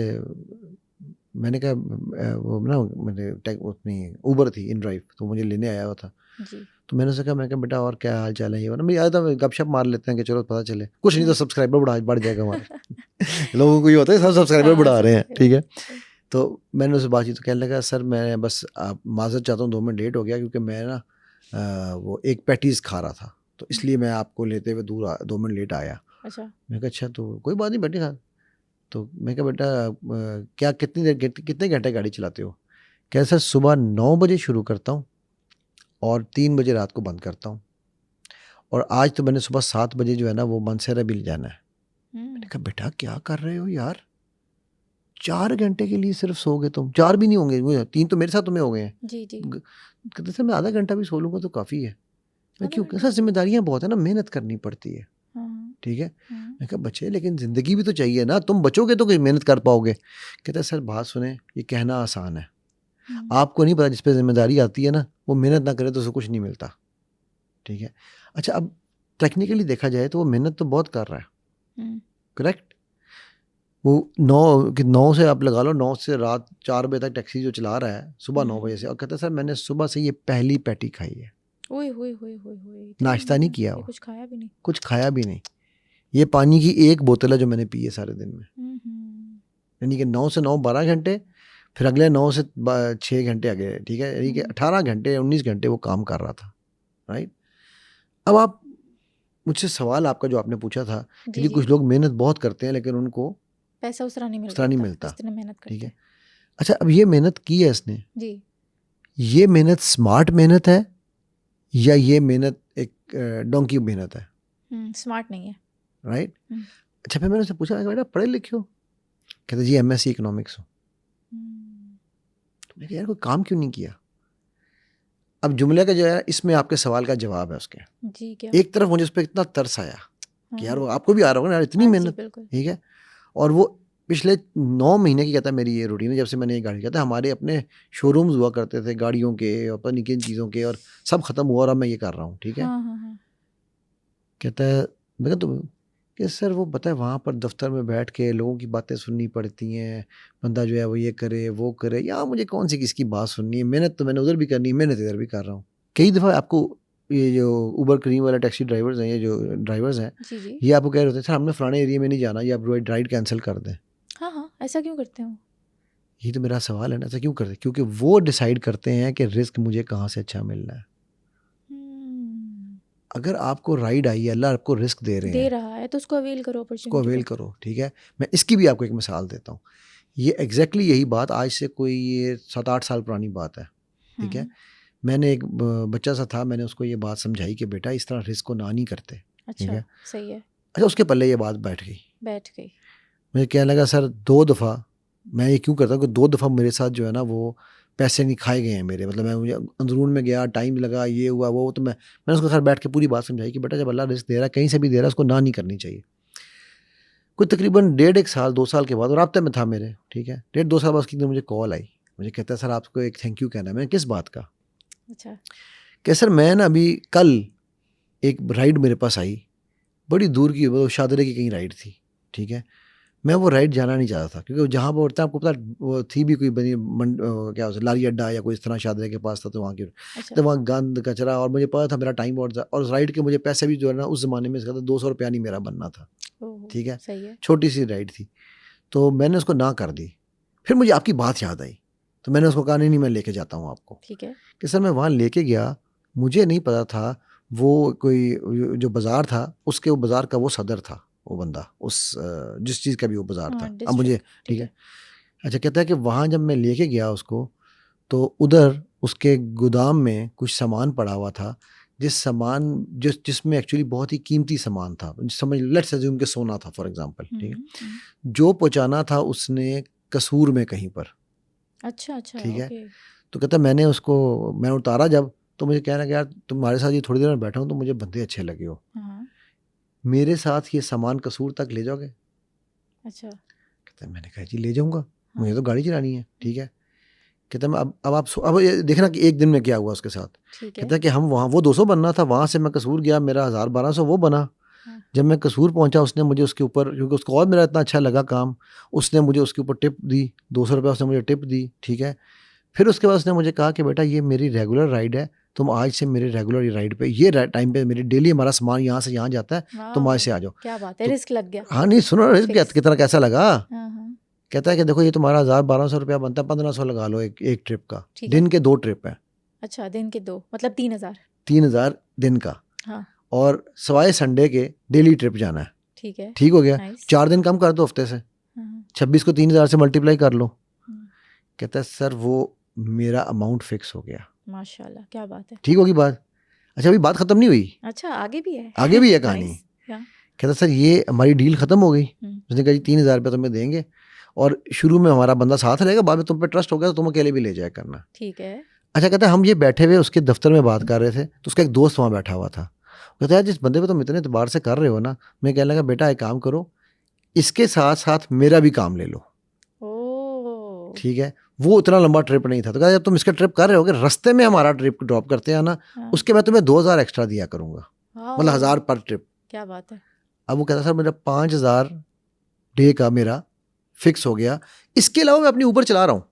मैंने कहा वो ना मैंने अपनी ऊबर थी इन ड्राइव, तो मुझे लेने आया हुआ था जी। तो मैंने उससे कहा, मैं कहा बेटा और क्या हाल चाल है, ये ना मैं आया था, गपशप मार लेते हैं कि चलो पता चले, कुछ नहीं तो सब्सक्राइबर बढ़ जाएगा हमारा। लोगों को ये होता है सब सब्सक्राइबर बढ़ा रहे हैं, ठीक है। तो मैंने उससे बातचीत तो कहने लगा सर मैं बस आप माजरत चाहता हूँ 2 मिनट लेट हो गया क्योंकि मैं ना वो एक पैटीज़ खा रहा था तो इसलिए मैं आपको लेते हुए 2 मिनट लेट आया। अच्छा। मैं कहा अच्छा तो कोई बात नहीं बैठे खा। तो मैं कहा बेटा क्या कितने घंटे गाड़ी चलाते हो? कह सर सुबह 9 बजे शुरू करता हूँ और 3 बजे रात को बंद करता हूँ, और आज तो मैंने सुबह 7 बजे जो है ना वो मानसेरा भी ले जाना है। मैंने कहा बेटा क्या कर रहे हो यार, 4 घंटे के लिए सिर्फ सोओगे तुम? 4 भी नहीं होंगे, 3 तो मेरे साथ तुम्हें हो गए हैं। जी जी। कहते सर मैं आधा घंटा भी सो लूँगा तो काफ़ी है। मैं आधा क्यों? घंटा? सर जिम्मेदारियाँ बहुत है ना, मेहनत करनी पड़ती है। हाँ, ठीक है। हाँ, मैं कहा बच्चे लेकिन ज़िंदगी भी तो चाहिए ना, तुम बचोगे तो कोई मेहनत कर पाओगे। कहता है सर बात सुने, ये कहना आसान है, आपको नहीं पता जिस पे जिम्मेदारी आती है ना वो मेहनत ना करे तो उसे कुछ नहीं मिलता। ठीक है। अच्छा अब टेक्निकली देखा जाए तो वो मेहनत तो बहुत कर रहा है, करेक्ट। वो 9 से आप लगा लो, 9 से रात 4 बजे तक टैक्सी जो चला रहा है सुबह 9 बजे से, और कहता है सर मैंने सुबह से ये पहली पैटी खाई है, ओए होए होए होए होए, इतनी नाश्ता नहीं मेहनत, किया ये हुआ, कुछ खाया भी नहीं। कुछ खाया भी नहीं। ये पानी की 1 बोतल है जो मैंने पी है सारे दिन में। यानी कि 9 से 9 12 घंटे, फिर अगले 9 से 6 घंटे आगे। ठीक है, यानी कि 18 घंटे 19 घंटे वो काम कर रहा था, राइट। अब आप मुझसे सवाल आपका जो आपने पूछा था कि जी कुछ लोग मेहनत बहुत करते हैं लेकिन उनको पैसा उस तरह नहीं मिलता। जितनी मेहनत करते ठीक है। अच्छा अब ये मेहनत की है इसने जी, ये मेहनत स्मार्ट मेहनत है या ये मेहनत एक डोंकी मेहनत है? स्मार्ट नहीं है, राइट। अच्छा फिर मैंने उससे पूछा बेटा पढ़े लिखे हो? कहते जी MSc इकोनॉमिक्स हो। तो मैंने कहा यार कोई काम क्यों नहीं किया? अब जुमले का जो है इसमें आपके सवाल का जवाब है उसके। जी क्या? एक तरफ मुझे उस पर इतना तरस आया कि यार वो आपको भी आ रहा होगा ना यार, इतनी मेहनत। ठीक है। और वो पिछले 9 महीने की कहता है मेरी ये रूटीन है, जब से मैंने ये गाड़ी कहता है हमारे अपने शोरूम्स हुआ करते थे गाड़ियों के और पता नहीं किन चीज़ों के, और सब खत्म हुआ और अब मैं ये कर रहा हूँ। ठीक है। कहता है मैं तुम कि सर वो पता है वहाँ पर दफ्तर में बैठ के लोगों की बातें सुननी पड़ती हैं, बंदा जो है वो ये करे वो करे, यहाँ मुझे कौन सी किसकी बात सुननी है, मेहनत तो मैंने उधर भी करनी है, मेहनत इधर भी कर रहा हूँ। कई दफ़ा आपको ये जो उबर क्रीम वाला टैक्सी ड्राइवर्स हैं, ये जो ड्राइवर्स हैं ये आपको कह रहे होते हैं सर हमने फलाने एरिया में नहीं जाना, ये आप राइड कैंसिल कर दें। हाँ, ऐसा क्यों करते हैं? यही तो मेरा सवाल है ना, ऐसा क्यों करते हैं? क्योंकि वो डिसाइड करते हैं कि रिस्क मुझे कहाँ से अच्छा मिलना है। अगर आपको राइड आई है, अल्लाह आपको रिस्क दे रहा है तो उसको अवेल करो, अपॉर्चुनिटी को अवेल करो। ठीक है। मैं इसकी भी आपको एक मिसाल देता हूँ। ये एग्जैक्टली यही बात आज से कोई ये 7-8 साल पुरानी बात है। ठीक है। मैंने एक बच्चा सा था, मैंने उसको ये बात समझाई कि बेटा इस तरह रिस्क को ना नहीं करते। ठीक है। सही है। अच्छा उसके पल्ले ये बात बैठ गई। मुझे कहने लगा सर 2 दफ़ा मैं ये क्यों करता हूँ कि 2 दफ़ा मेरे साथ जो है ना वो पैसे नहीं खाए गए हैं मेरे, मतलब मैं मुझे अंदरून में गया, टाइम लगा, ये हुआ वो, तो मैंने उसको घर बैठ के पूरी बात समझाई कि बेटा जब अल्लाह रिस्क दे रहा है कहीं से भी दे रहा है उसको ना नहीं करनी चाहिए। कोई तकरीबन 1.5 साल 2 साल के बाद, और राब्ते में था मेरे। ठीक है। 1.5-2 साल बाद उसकी मुझे कॉल आई, मुझे कहता है सर आपको एक थैंक यू कहना है। मैंने किस बात का? अच्छा। क्या सर मैं ना अभी कल एक राइड मेरे पास आई, बड़ी दूर की, वो शादरे की कहीं राइड थी। ठीक है। मैं वो राइड जाना नहीं चाहता था क्योंकि जहाँ पर होता है आपको पता वो थी भी कोई बनी क्या होता है लारी अड्डा या कोई इस तरह शादरे के पास था, तो वहाँ की तो वहाँ गंद कचरा, और मुझे पता था मेरा टाइम और उस राइड के मुझे पैसे भी जो है ना उस ज़माने में 200 रुपया नहीं मेरा बनना था। ठीक है। सही है। छोटी सी राइड थी तो मैंने उसको ना कर दी। फिर मुझे आपकी बात याद आई तो मैंने उसको कहा नहीं मैं लेके जाता हूँ आपको। ठीक है। कि सर मैं वहाँ लेके गया, मुझे नहीं पता था वो कोई जो बाज़ार था उसके वो बाज़ार का वो सदर था वो बंदा, उस जिस चीज़ का भी वो बाज़ार था। अब मुझे ठीक है। अच्छा कहता है कि वहाँ जब मैं लेके गया उसको तो उधर उसके गोदाम में कुछ सामान पड़ा हुआ था, जिसमें एक्चुअली बहुत ही कीमती सामान था, समझ लेट्स अज्यूम के सोना था फॉर एग्जांपल। ठीक है। जो पहुँचाना था उसने कसूर में कहीं पर। अच्छा। ठीक है। तो कहता मैंने उतारा जब, तो मुझे कहना कि यार तुम्हारे साथ ये थोड़ी देर में बैठा हूँ तो मुझे बंदे अच्छे लगे हो, मेरे साथ ये सामान कसूर तक ले जाओगे? अच्छा। कहता मैंने कहा जी ले जाऊंगा, मुझे तो गाड़ी चलानी है। ठीक है। कहता मैं अब ये देखना कि एक दिन में क्या हुआ उसके साथ। कहता कि हम वहाँ वो 200 बनना था, वहाँ से मैं कसूर गया, मेरा 1000-1200 वो बना। जब मैं कसूर पहुँचा उसने मुझे उसके ऊपर, क्योंकि उसको और मेरा इतना अच्छा लगा काम, उसने मुझे उसके ऊपर टिप दी, 200 रुपया उसने मुझे टिप दी। ठीक है। फिर उसके बाद उसने मुझे कहा कि बेटा ये मेरी रेगुलर राइड है, तुम आज से मेरे रेगुलर राइड पे, ये टाइम पे मेरी डेली हमारा सामान यहाँ से यहाँ जाता है, तुम आज से आ जाओ। क्या बात है, रिस्क लग गया। हाँ नहीं सुनो रिस्क कितना कैसा लगा। कहता है कि देखो ये तुम्हारा 1000-1200 रुपया बनता है, 1500 लगा लो एक ट्रिप का, दिन के 2 ट्रिप है। अच्छा दिन के 2 मतलब 3000 दिन का। हाँ। और सवाए संडे के डेली ट्रिप जाना है। ठीक है। ठीक हो गया। 4 दिन कम कर दो हफ्ते से। 26 को 3000 से मल्टीप्लाई कर लो। हम्म, कहता है सर वो मेरा अमाउंट फिक्स हो गया। माशाल्लाह, क्या बात है। ठीक होगी बात। अच्छा अभी बात खत्म नहीं हुई, अच्छा, आगे भी है। आगे भी है कहानी। नाइस। या कहता सर ये हमारी डील खत्म हो गई। उसने कहा जी 3000 रुपये तुम्हें देंगे और शुरू में हमारा बंदा साथ रहेगा, बाद में तुम पे ट्रस्ट हो गया तो तुम अकेले भी ले जाया करना। ठीक है। अच्छा कहता है हम ये बैठे हुए उसके दफ्तर में बात कर रहे थे तो उसका एक दोस्त वहाँ बैठा हुआ था। कहता है जिस बंदे पे तुम इतने एतबार से कर रहे हो ना, मैं कहने लगा बेटा एक काम करो, इसके साथ साथ मेरा भी काम ले लो। ओ, ठीक है, वो उतना लंबा ट्रिप नहीं था। तो कहता जब तुम इसका ट्रिप कर रहे होगे, रास्ते में हमारा ट्रिप ड्रॉप करते हैं ना, हाँ, उसके मैं तुम्हें 2000 एक्स्ट्रा दिया करूंगा, मतलब वाओ, 1000 पर ट्रिप। क्या बात है। अब वो कहता सर मेरा 5000 डे का मेरा फिक्स हो गया, इसके अलावा मैं अपनी ऊबर चला रहा हूँ।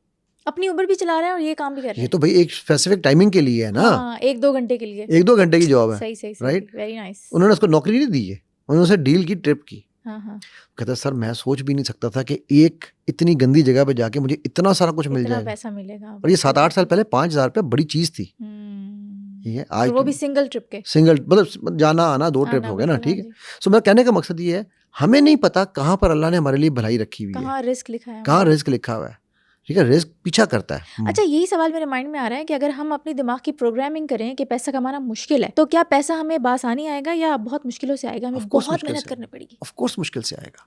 अपनी उबर भी चला रहे हैं और ये काम भी कर रहे ये हैं। तो भाई एक स्पेसिफिक टाइमिंग के लिए है ना, हाँ, 1-2 घंटे के लिए। 1-2 घंटे की जॉब है, सही सही सही, राइट। Very nice. उन्होंने उसको नौकरी नहीं दी है, उन्होंने उसे डील की, ट्रिप की। हाँ हाँ, कहता सर मैं सोच भी नहीं सकता था कि एक इतनी गंदी जगह पे जाके मुझे इतना सारा कुछ मिल इतना जाएगा। पैसा मिलेगा। और ये 7-8 साल पहले 5000 रुपये बड़ी चीज थी। ठीक है, आज और वो भी सिंगल ट्रिप के। सिंगल मतलब जाना आना 2 ट्रिप आना, हो गए ना। बिल्कुल, ठीक हाँ है, जी। सो मेरा कहने का मकसद ये है, हमें नहीं पता कहाँ पर अल्लाह ने हमारे लिए भलाई रखी हुई है, कहाँ रिस्क लिखा है कहाँ हमारा। रिस्क लिखा हुआ है। ठीक है, रिस्क पीछा करता है। अच्छा, यही सवाल मेरे माइंड में आ रहा है कि अगर हम अपने दिमाग की प्रोग्रामिंग करें कि पैसा कमाना मुश्किल है, तो क्या पैसा हमें बासानी आएगा या बहुत मुश्किलों से आएगा, हमें Of course बहुत मुश्किल मेहनत से करनी पड़ेगी। ऑफ कोर्स मुश्किल से आएगा।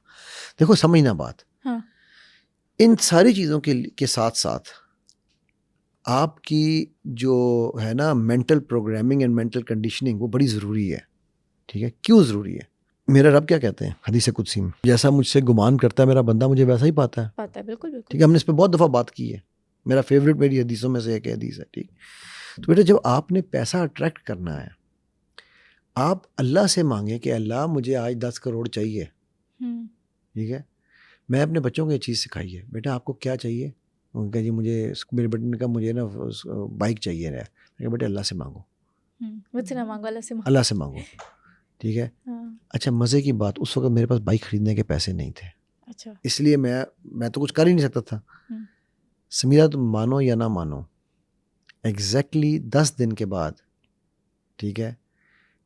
देखो समझना बात, हाँ, इन सारी चीज़ों के साथ साथ आपकी जो है ना mental programming and mental conditioning, वो बड़ी ज़रूरी है। ठीक है, क्यों ज़रूरी है? मेरा रब क्या कहते हैं हदीस कुदसी में, जैसा मुझसे गुमान करता है मेरा बंदा मुझे वैसा ही पाता है। पता है, बिल्कुल बिल्कुल। ठीक है, हमने इस पर बहुत दफ़ा बात की है, मेरा फेवरेट मेरी हदीसों में से एक हदीस है। ठीक, तो बेटा जब आपने पैसा अट्रैक्ट करना है, आप अल्लाह से मांगे कि अल्लाह मुझे आज 10 करोड़ चाहिए। हम्म, ठीक है, मैं अपने बच्चों को ये चीज़ सिखाई है, बेटा आपको क्या चाहिए? उनका जी मुझे, मेरे बेटे ने कहा मुझे ना बाइक चाहिए है। मैं कहा बेटा अल्लाह से मांगो, मुझसे ना मांगो, अल्लाह से मांगो। अल्लाह से मांगो। ठीक है। हाँ, अच्छा मज़े की बात, उस वक्त मेरे पास बाइक खरीदने के पैसे नहीं थे, अच्छा। इसलिए मैं तो कुछ कर ही नहीं सकता था। हम्म, समीरा तुम मानो या ना मानो, एग्जैक्टली 10 दिन के बाद, ठीक है,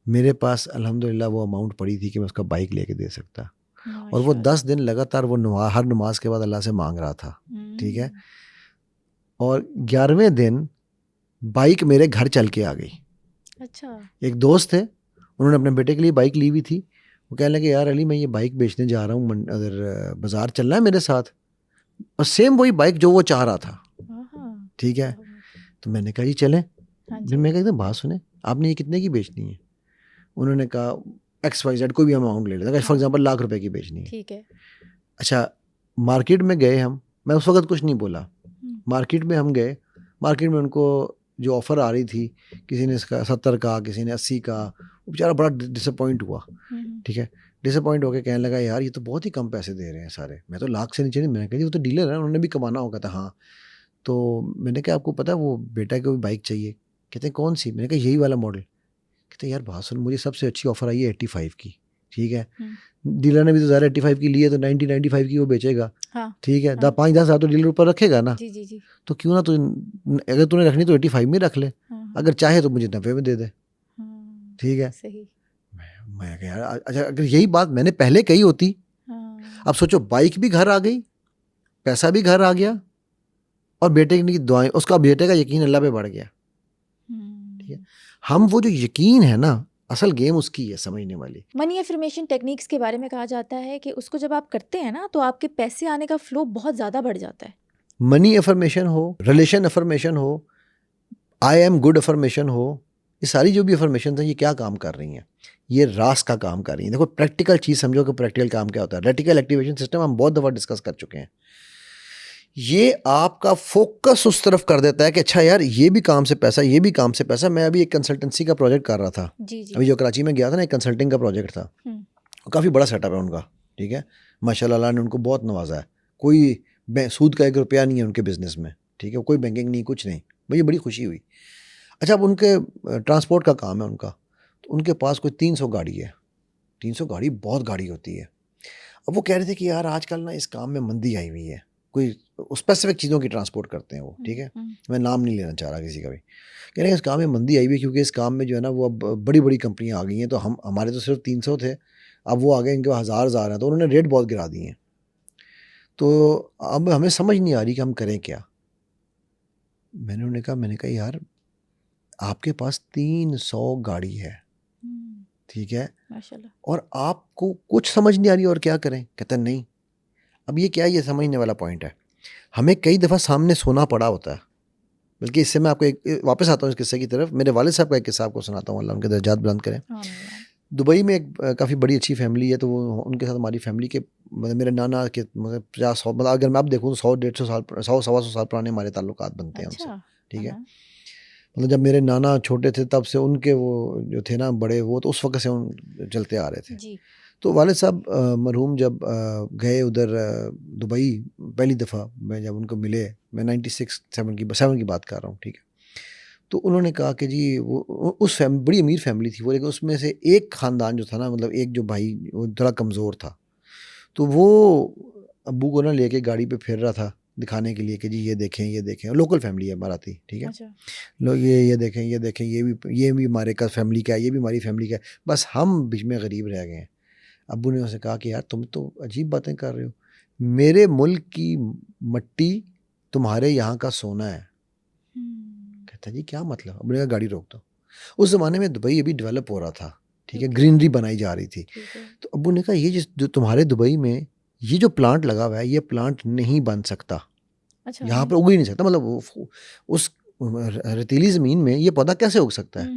मेरे पास अल्हम्दुलिल्लाह वो अमाउंट पड़ी थी कि मैं उसका बाइक लेके दे सकता। और वो माशाल्लाह। 10 दिन लगातार वो हर नमाज के बाद अल्लाह से मांग रहा था। ठीक है, और 11वें दिन बाइक मेरे घर चल के आ गई। अच्छा। एक दोस्त थे, उन्होंने अपने बेटे के लिए बाइक ली हुई थी। वो कहने लगे यार अली मैं ये बाइक बेचने जा रहा हूँ, अगर बाज़ार चलना है मेरे साथ, और सेम वही बाइक जो वो चाह रहा था। हाँ, ठीक है, तो मैंने कहा जी चलें। हाँ फिर जी। मैं कहता बात सुने, आपने ये कितने की बेचनी है? उन्होंने कहा XYZ कोई भी अमाउंट ले लेता, फॉर एग्जाम्पल लाख रुपए की बेचनी है। ठीक है। अच्छा मार्केट में गए हम, मैं उस वक्त कुछ नहीं बोला, मार्केट में हम गए, मार्केट में उनको जो ऑफ़र आ रही थी, किसी ने इसका 70 का, किसी ने 80 का, वो बेचारा बड़ा डिसअपॉइंट हुआ। ठीक है, डिसअपॉइंट होकर कहने लगा यार ये तो बहुत ही कम पैसे दे रहे हैं सारे, मैं तो लाख से नीचे नहीं। मैंने कहा जी वो तो डीलर है, उन्होंने भी कमाना होगा। था हाँ, तो मैंने कहा आपको पता है वो बेटा को भी बाइक चाहिए? कहते हैं कौन सी? मैंने कहा यही वाला मॉडल। कहते यार बात सुन, मुझे सबसे अच्छी ऑफ़र आई है 85 की। ठीक है, डीलर ने भी तो ज़्यादा 85 की ली है, तो 90-95 की वो बेचेगा। हाँ, ठीक है, हाँ। 5-10 हज़ार तो डीलर ऊपर रखेगा ना। जी जी जी। तो क्यों ना तू, अगर तूने रखनी तो 85 में रख ले, हाँ, अगर चाहे तो मुझे 90 में दे दे। हाँ, ठीक है, सही। मैं कहा यार अच्छा अगर यही बात मैंने पहले कही होती। हाँ, अब सोचो बाइक भी घर आ गई, पैसा भी घर आ गया, और बेटे की दुआएं, उसका बेटे का यकीन अल्लाह पे बढ़ गया। ठीक है, हम वो जो यकीन है ना, असल गेम उसकी है समझने वाली। मनी एफर्मेशन टेक्निक्स के बारे में कहा जाता है कि उसको जब आप करते हैं ना, तो आपके पैसे आने का फ्लो बहुत ज़्यादा बढ़ जाता है। मनी अफर्मेशन हो, रिलेशन अफर्मेशन हो, आई एम गुड अफर्मेशन हो, ये सारी जो भी अफर्मेशन हैं ये क्या काम कर रही हैं? ये रास का काम कर रही हैं। देखो प्रैक्टिकल चीज़ समझो कि प्रैक्टिकल काम क्या होता है। रेटिकल एक्टिवेशन सिस्टम हम बहुत दफ़ा डिस्कस कर चुके हैं। ये आपका फोकस उस तरफ कर देता है कि अच्छा यार ये भी काम से पैसा, ये भी काम से पैसा। मैं अभी एक कंसल्टेंसी का प्रोजेक्ट कर रहा था, जी जी। अभी जो कराची में गया था ना, एक कंसल्टिंग का प्रोजेक्ट था, काफ़ी बड़ा सेटअप है उनका। ठीक है, माशाल्लाह अल्लाह ने उनको बहुत नवाजा है, कोई सूद का 1 रुपया नहीं है उनके बिज़नेस में। ठीक है, कोई बैंकिंग नहीं, कुछ नहीं, मुझे बड़ी खुशी हुई। अच्छा अब उनके ट्रांसपोर्ट का काम है उनका, तो उनके पास कोई 300 गाड़ी है। 300 गाड़ी बहुत गाड़ी होती है। अब वो कह रहे थे कि यार आजकल ना इस काम में मंदी आई हुई है, कोई स्पेसिफिक चीज़ों की ट्रांसपोर्ट करते हैं वो। ठीक है, मैं नाम नहीं लेना चाह रहा किसी का भी। कह रहे हैं इस काम में मंदी आई हुई है क्योंकि इस काम में जो है ना वो अब बड़ी बड़ी कंपनियां आ गई हैं, तो हमारे तो सिर्फ 300 थे, अब वो आ गए, इनके 1000 हैं, तो उन्होंने रेट बहुत गिरा दिए हैं। तो अब हमें समझ नहीं आ रही कि हम करें क्या। मैंने कहा यार आपके पास 300 गाड़ी है, ठीक है, माशाल्लाह। और आपको कुछ समझ नहीं आ रही और क्या करें? कहता नहीं। अब ये क्या है, ये समझने वाला पॉइंट है। हमें कई दफ़ा सामने सोना पड़ा होता है। बल्कि इससे मैं आपको एक वापस आता हूँ इस किस्से की तरफ। मेरे वालिद साहब का एक किस्सा आपको सुनाता हूँ, अल्लाह उनके दर्जात बुलंद करें। आमीन। दुबई में एक काफ़ी बड़ी अच्छी फैमिली है, तो वो उनके साथ हमारी फैमिली के मतलब मेरे नाना के मतलब 50-100 मतलब अगर मैं आप देखूँ तो 100-150 साल 100-125 साल पुराने हमारे ताल्लुकात बनते हैं उनसे, अच्छा। ठीक है। हाँ। मतलब जब मेरे नाना छोटे थे तब से उनके वो जो थे ना बड़े, वो तो उस वक़्त से उन चलते आ रहे थे। जी। तो वालिद साहब मरहूम जब गए उधर दुबई पहली दफ़ा, मैं जब उनको मिले, मैं 96-7 की बात कर रहा हूँ, ठीक है। तो उन्होंने कहा कि जी वो उस बड़ी अमीर फैमिली थी वो, लेकिन उसमें से एक ख़ानदान जो था ना, मतलब एक जो भाई वो थोड़ा कमज़ोर था, तो वो अब्बू को ना लेके गाड़ी पे फिर रहा था दिखाने के लिए कि जी ये देखें, लोकल फैमिली है मराठी, ठीक है। अच्छा। लोग ये देखें, ये भी हमारे का फैमिली का है, ये भी हमारी फैमिली का है, बस हम बीच में गरीब रह गए हैं। अब्बू ने उससे कहा कि यार तुम तो अजीब बातें कर रहे हो, मेरे मुल्क की मट्टी तुम्हारे यहाँ का सोना है। कहता जी क्या मतलब? अब्बू ने कहा गाड़ी रोक दो। उस ज़माने में दुबई अभी डेवलप हो रहा था, ठीक है, ओके। ग्रीनरी बनाई जा रही थी। ठीक है। तो अब्बू ने कहा ये जो तुम्हारे दुबई में ये जो प्लांट लगा हुआ है, ये प्लांट नहीं बन सकता, अच्छा। यहाँ पर उग ही नहीं सकता, मतलब उस रेतीली ज़मीन में ये पौधा कैसे उग सकता है?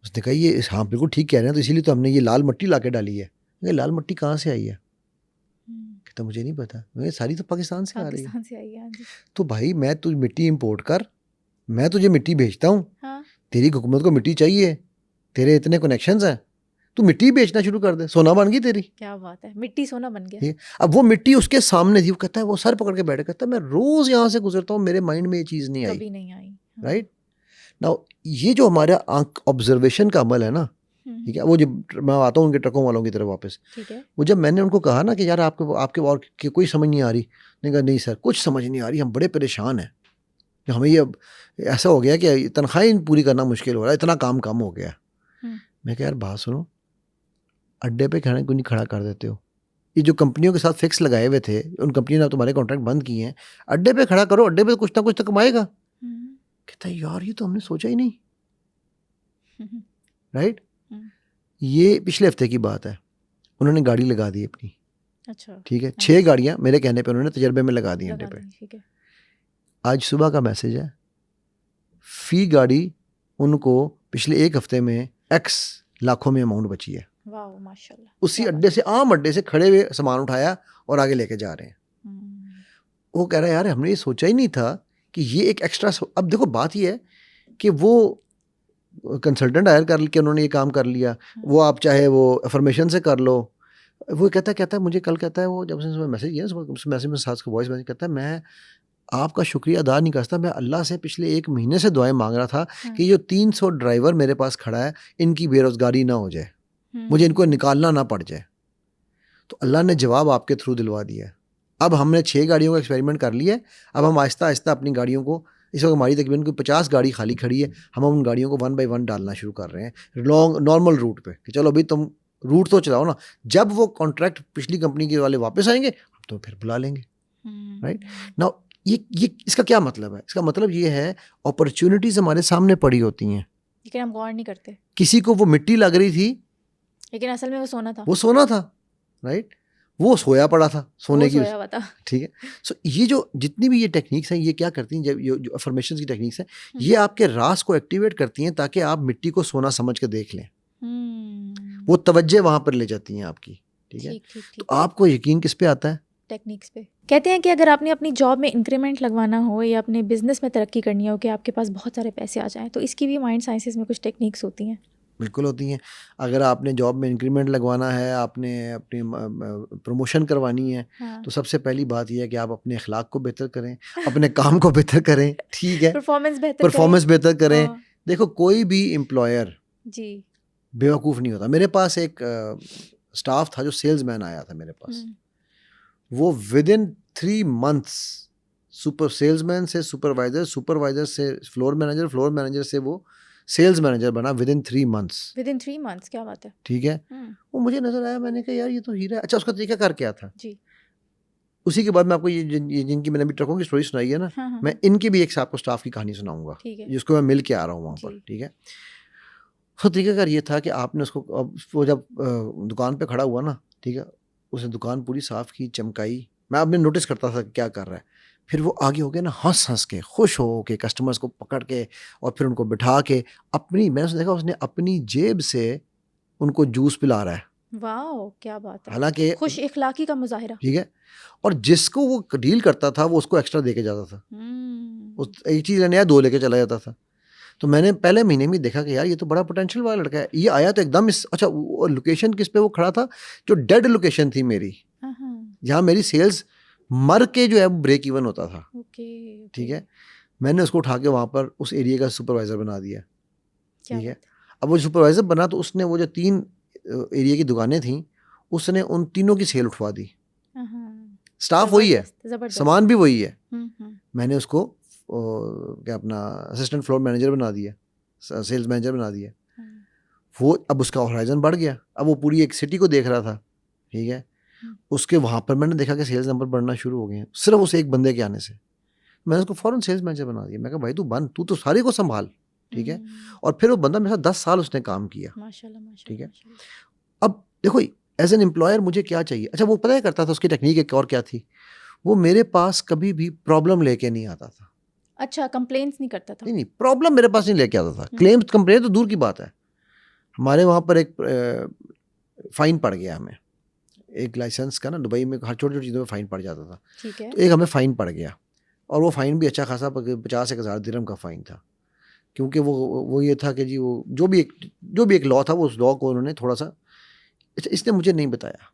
उसने कहा ये हाँ बिल्कुल ठीक कह रहे हैं, तो इसीलिए तो हमने ये लाल मिट्टी ला के डाली है। ये लाल मिट्टी कहाँ से आई है? कहता मुझे नहीं पता। ये सारी तो पाकिस्तान से आ रही है। पाकिस्तान से आई है। हाँ जी। तो भाई मैं तुझ मिट्टी इंपोर्ट कर, मैं तुझे मिट्टी भेजता हूँ, हाँ। तेरी हुकूमत को मिट्टी चाहिए, तेरे इतने कनेक्शंस हैं, तू मिट्टी बेचना शुरू कर दे, सोना बन गई तेरी। क्या बात है, मिट्टी सोना बन गया। ठीक है, अब वो मिट्टी उसके सामने थी, वो कहता है वो सर पकड़ के बैठे, कहता है मैं रोज यहाँ से गुजरता हूँ, मेरे माइंड में ये चीज़ नहीं आई। कभी नहीं आई। हाँ। राइट नाउ ये जो हमारा आंख ऑब्जर्वेशन का अमल है ना, ठीक है, वो जब मैं आता हूँ उनके ट्रकों वालों की तरफ वापस, ठीक है। वो जब मैंने उनको कहा ना कि यार आपके आपके और की कोई समझ नहीं आ रही, नहीं कहा नहीं सर कुछ समझ नहीं आ रही, हम बड़े परेशान हैं कि हमें ये अब ऐसा हो गया कि तनख्वाही पूरी करना मुश्किल हो रहा है, इतना काम कम हो गया। मैं कहा यार बात सुनो, अड्डे पे खाना क्यों नहीं खड़ा कर देते हो? ये जो कंपनियों के साथ फिक्स लगाए हुए थे, उन कंपनियों ने तुम्हारे कॉन्ट्रैक्ट बंद किए हैं, अड्डे पे खड़ा करो, अड्डे पे कुछ ना कुछ तो कमाएगा। कहता है यार ये तो हमने सोचा ही नहीं। राइट ये पिछले हफ्ते की बात है, उन्होंने गाड़ी लगा दी अपनी। अच्छा। ठीक है, 6 गाड़ियां मेरे कहने पे उन्होंने तजर्बे में लगा दी अड्डे लगा पे। दी। ठीक है। आज सुबह का मैसेज है, फी गाड़ी उनको पिछले 1 हफ्ते में एक्स लाखों में अमाउंट बची है। वाह माशाल्लाह। उसी अड्डे से, आम अड्डे से खड़े हुए सामान उठाया और आगे लेके जा रहे हैं। वो कह रहा है यार हमने ये सोचा ही नहीं था कि ये एक एक्स्ट्रा। अब देखो बात ये है कि वो कंसल्टेंट हायर कर के उन्होंने ये काम कर लिया, वो आप चाहे वो अफर्मेशन से कर लो। वो कहता है मुझे कल कहता है, वो जब उसने मैसेज किया उस मैसेज में साथ को वॉइस मैसेज कहता है मैं आपका शुक्रिया अदा नहीं कर सकता, मैं अल्लाह से पिछले 1 महीने से दुआएं मांग रहा था कि जो 300 ड्राइवर मेरे पास खड़ा है इनकी बेरोजगारी ना हो जाए, मुझे इनको निकालना ना पड़ जाए। तो अल्लाह ने जवाब आपके थ्रू दिलवा दिया है। अब हमने 6 गाड़ियों का एक्सपेरिमेंट कर लिया है, अब हम आहिस्ता आहिस्ता अपनी गाड़ियों को, इस वक्त हमारी तकरीबन कोई 50 गाड़ी खाली खड़ी है, हम उन गाड़ियों को 1 बाय 1 डालना शुरू कर रहे हैं लॉन्ग नॉर्मल रूट पे कि चलो भाई तुम रूट तो चलाओ ना, जब वो कॉन्ट्रैक्ट पिछली कंपनी के वाले वापस आएंगे तो फिर बुला लेंगे। राइट नाउ ये इसका क्या मतलब है? इसका मतलब ये है अपॉर्चुनिटीज हमारे सामने पड़ी होती हैं, लेकिन हम गौर नहीं करते। किसी को वो मिट्टी लग रही थी, लेकिन असल में वो सोना था। वो सोना था। राइट वो सोया पड़ा था सोने की। सोया हुआ था। ठीक है, सो ये जो जितनी भी ये टेक्निक्स हैं ये क्या करती हैं, जब जो अफर्मेशन की टेक्निक्स हैं ये आपके रास को एक्टिवेट करती हैं ताकि आप मिट्टी को सोना समझ के देख लें। वो तवज्जो वहां पर ले जाती हैं आपकी। ठीक है, तो आपको यकीन किस पे आता है? टेक्निक्स पे। कहते हैं कि अगर आपने अपनी जॉब में इंक्रीमेंट लगवाना हो या अपने बिजनेस में तरक्की करनी हो कि आपके पास बहुत सारे पैसे आ जाएं, तो इसकी भी माइंड साइंसेस में कुछ टेक्निक्स होती हैं। बिल्कुल होती हैं। अगर आपने जॉब में इंक्रीमेंट लगवाना है, आपने अपनी प्रमोशन करवानी है, हाँ। तो सबसे पहली बात यह है कि आप अपने अखलाक को बेहतर करें, अपने काम को बेहतर करें। ठीक है, परफॉर्मेंस बेहतर करें। देखो कोई भी एम्प्लॉयर जी बेवकूफ़ नहीं होता। मेरे पास एक स्टाफ था जो सेल्समैन आया था मेरे पास, वो with in 3 months super salesman से सुपरवाइजर, सुपरवाइजर से फ्लोर मैनेजर, फ्लोर मैनेजर से वो सेल्स मैनेजर बना with in 3 months. With in 3 months, क्या बात है। ठीक है, वो मुझे नजर आया, मैंने कहा यार ये तो हीरा है। अच्छा उसका तरीका कर क्या था? जी उसी के बाद मैं आपको ये जिनकी मैंने अभी ट्रकों की स्टोरी सुनाई है ना, हाँ, हाँ, मैं इनकी भी एक आपको स्टाफ की कहानी सुनाऊंगा, ठीक है। जिसको मैं मिल के आ रहा हूँ वहाँ पर, जी। ठीक है। तो तरीकाकार ये था कि आपने उसको, अब वो जब दुकान पे खड़ा हुआ ना, ठीक है, उसने दुकान पूरी साफ की, चमकाई, मैं अब नोटिस करता था क्या कर रहा है। फिर वो आगे हो गया ना, हंस हंस के, खुश हो के, कस्टमर्स को पकड़ के और फिर उनको बिठा के मैंने उसने देखा उसने अपनी जेब से उनको जूस पिला रहा है, वाओ, क्या बात है। हालांकि, खुश इखलाकी का मुजाहिरा। ठीक है। और जिसको वो डील करता था वो उसको एक्स्ट्रा दे के जाता था, उस एक चीज़ लेने आया 2 लेके चला जाता था। तो मैंने पहले महीने में देखा कि यार ये तो बड़ा पोटेंशियल वाला लड़का है। ये आया तो एकदम अच्छा, लोकेशन किस पे वो खड़ा था, जो डेड लोकेशन थी मेरी, जहाँ मेरी सेल्स मर के जो है ब्रेक इवन होता था, ठीक है। मैंने उसको उठा के वहाँ पर उस एरिया का सुपरवाइजर बना दिया, ठीक है। अब वो सुपरवाइजर बना तो उसने वो जो 3 एरिया की दुकानें थी, उसने उन तीनों की सेल उठवा दी। स्टाफ वही है, सामान भी वही है। मैंने उसको क्या अपना असिस्टेंट फ्लोर मैनेजर बना दिया, सेल्स मैनेजर बना दिया। वो अब उसका होराइजन बढ़ गया, अब वो पूरी एक सिटी को देख रहा था, ठीक है। उसके वहाँ पर मैंने देखा कि सेल्स नंबर बढ़ना शुरू हो गए हैं सिर्फ उस एक बंदे के आने से। मैंने उसको फ़ौरन सेल्स मैनेजर बना दिया। मैं कहा भाई तू तो सारे को संभाल, ठीक है। और फिर वो बंदा मेरे साथ 10 साल उसने काम किया, माशाल्लाह, ठीक है। अब देखो एज एन एम्प्लॉयर मुझे क्या चाहिए, अच्छा वो पता है करता था, उसकी टेक्निक एक और क्या थी, वो मेरे पास कभी भी प्रॉब्लम लेके नहीं आता था। अच्छा, कंप्लेंट्स नहीं करता था। नहीं, प्रॉब्लम मेरे पास नहीं लेके आता था। क्लेम्स कंप्लेंट तो दूर की बात है। हमारे वहाँ पर एक फ़ाइन पड़ गया हमें, एक लाइसेंस का ना, दुबई में हर छोटी छोटी चीज़ों में फ़ाइन पड़ जाता था, ठीक है। तो एक हमें फ़ाइन पड़ गया, और वो फ़ाइन भी अच्छा खासा 50,000 दिरहम का फ़ाइन था। क्योंकि वो ये था कि जी वो जो भी एक लॉ था, वो उस लॉ को उन्होंने थोड़ा सा, इसने मुझे नहीं बताया।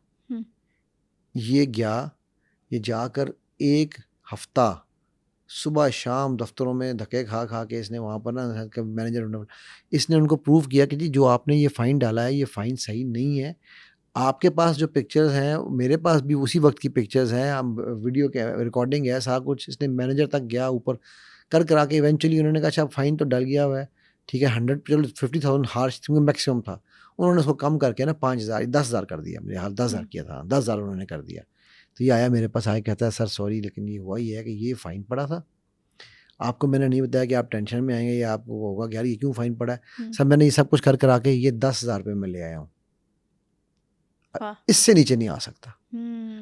ये जाकर 1 हफ्ता सुबह शाम दफ्तरों में धक्के खा खा के इसने वहाँ पर ना मैनेजर, इसने उनको प्रूव किया कि जी जो आपने ये फ़ाइन डाला है, ये फ़ाइन सही नहीं है। आपके पास जो पिक्चर्स हैं, मेरे पास भी उसी वक्त की पिक्चर्स हैं, हम वीडियो के रिकॉर्डिंग है, सारा कुछ। इसने मैनेजर तक गया ऊपर, करा के इवेंचुअली उन्होंने कहा अच्छा फ़ाइन तो डल गया हुआ है, ठीक है, 100 चलो 50,000 हार्श मैक्सिमम था, उन्होंने उसको कम करके ना 5,000 10,000 कर दिया। मेरे हाल 10,000 किया था, 10,000 उन्होंने कर दिया। तो ये आया मेरे पास, आया कहता है सर सॉरी, लेकिन ये हुआ ही है कि ये फ़ाइन पड़ा था, आपको मैंने नहीं बताया कि आप टेंशन में आएंगे या आपको होगा कि यार ये क्यों फ़ाइन पड़ा है। सर मैंने ये सब कुछ करा के ये 10,000 रुपये में ले आया हूँ, इससे नीचे नहीं आ सकता।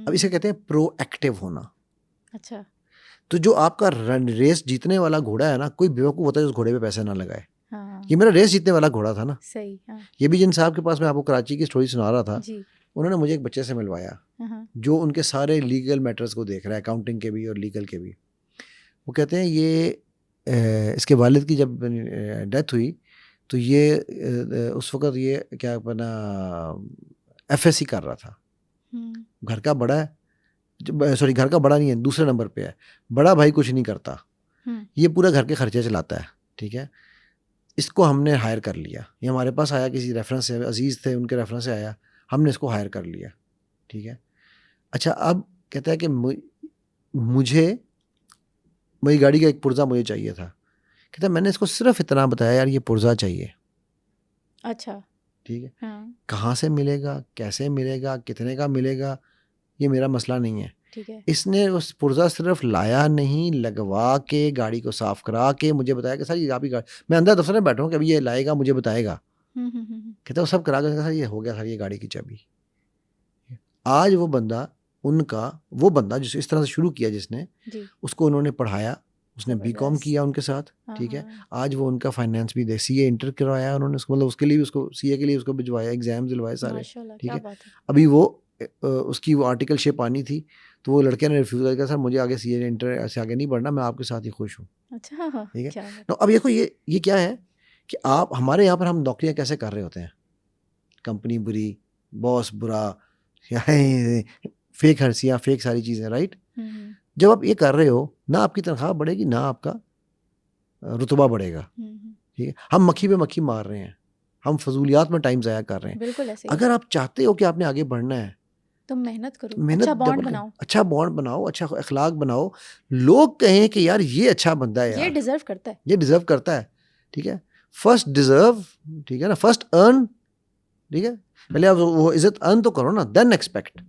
अब इसे कहते हैं प्रोएक्टिव होना। अच्छा, तो जो आपका रेस जीतने वाला घोड़ा है ना, कोई बेवकूफ़ होता है उस घोड़े पे पैसे ना लगाए। हाँ, ये मेरा रेस जीतने वाला घोड़ा था ना। सही। हाँ। ये भी जिन साहब के पास मैं आपको कराची की स्टोरी सुना रहा था, जी। उन्होंने मुझे एक बच्चे से मिलवाया जो उनके सारे लीगल मैटर्स को देख रहा है, अकाउंटिंग के भी और लीगल के भी। वो कहते हैं ये इसके वालिद की जब डेथ हुई तो ये उस वक़्त ये क्या अपना एफएससी कर रहा था। घर का बड़ा है, सॉरी घर का बड़ा नहीं है, दूसरे नंबर पे है। बड़ा भाई कुछ नहीं करता, ये पूरा घर के खर्चे चलाता है, ठीक है। इसको हमने हायर कर लिया, ये हमारे पास आया किसी रेफरेंस से, अजीज़ थे उनके रेफरेंस से आया, हमने इसको हायर कर लिया, ठीक है। अच्छा, अब कहता है कि मुझे मेरी गाड़ी का एक पुर्जा मुझे चाहिए था। कहता है मैंने इसको सिर्फ इतना बताया यार ये पुर्जा चाहिए। अच्छा, ठीक है। हाँ। कहाँ से मिलेगा, कैसे मिलेगा, कितने का मिलेगा, ये मेरा मसला नहीं है। ठीक है। इसने उस पुर्जा सिर्फ लाया नहीं, लगवा के गाड़ी को साफ करा के मुझे बताया कि सर ये आपकी गाड़ी, मैं अंदर दफ्तर में बैठा हूँ कि अभी ये लाएगा मुझे बताएगा। कहता वो सब करा के सर ये हो गया सर, ये गाड़ी की चाबी। आज वो बंदा जिस इस तरह से शुरू किया जिसने, उसको उन्होंने पढ़ाया, उसने बीकॉम किया उनके साथ, ठीक है। आज वो उनका फाइनेंस भी दे, सीए इंटर करवाया उन्होंने उसको, मतलब उसके लिए भी उसको सीए के लिए उसको भिजवाया, एग्जाम दिलवाए सारे, ठीक है। अभी वो उसकी वो आर्टिकलशिप आनी थी तो वो लड़के ने रिफ्यूज़ किया, सर मुझे आगे सीए इंटर ऐसे आगे नहीं बढ़ना, मैं आपके साथ ही खुश हूँ। अच्छा, ठीक है। तो अब देखो ये क्या है कि आप हमारे यहाँ पर हम नौकरियाँ कैसे कर रहे होते हैं, कंपनी बुरी, बॉस बुरा, फेक हर्सियाँ, फेक सारी चीज़ें, राइट। जब आप ये कर रहे हो ना आपकी तनख्वाह बढ़ेगी ना आपका रुतबा बढ़ेगा, ठीक है। हम मक्खी पे मक्खी मार रहे हैं, हम फजूलियात में टाइम ज़ाया कर रहे हैं। बिल्कुल ऐसे। अगर आप चाहते हो कि आपने आगे बढ़ना है तो मेहनत करो, अच्छा बॉन्ड बनाओ, अच्छा अखलाक बनाओ, लोग कहें कि यार ये अच्छा बंदा है, ये डिजर्व करता है, ये डिजर्व करता है, ठीक है। फर्स्ट डिजर्व, ठीक है ना, फर्स्ट अर्न, ठीक है। पहले आप वो इज्जत अर्न तो करो ना, देन एक्सपेक्ट,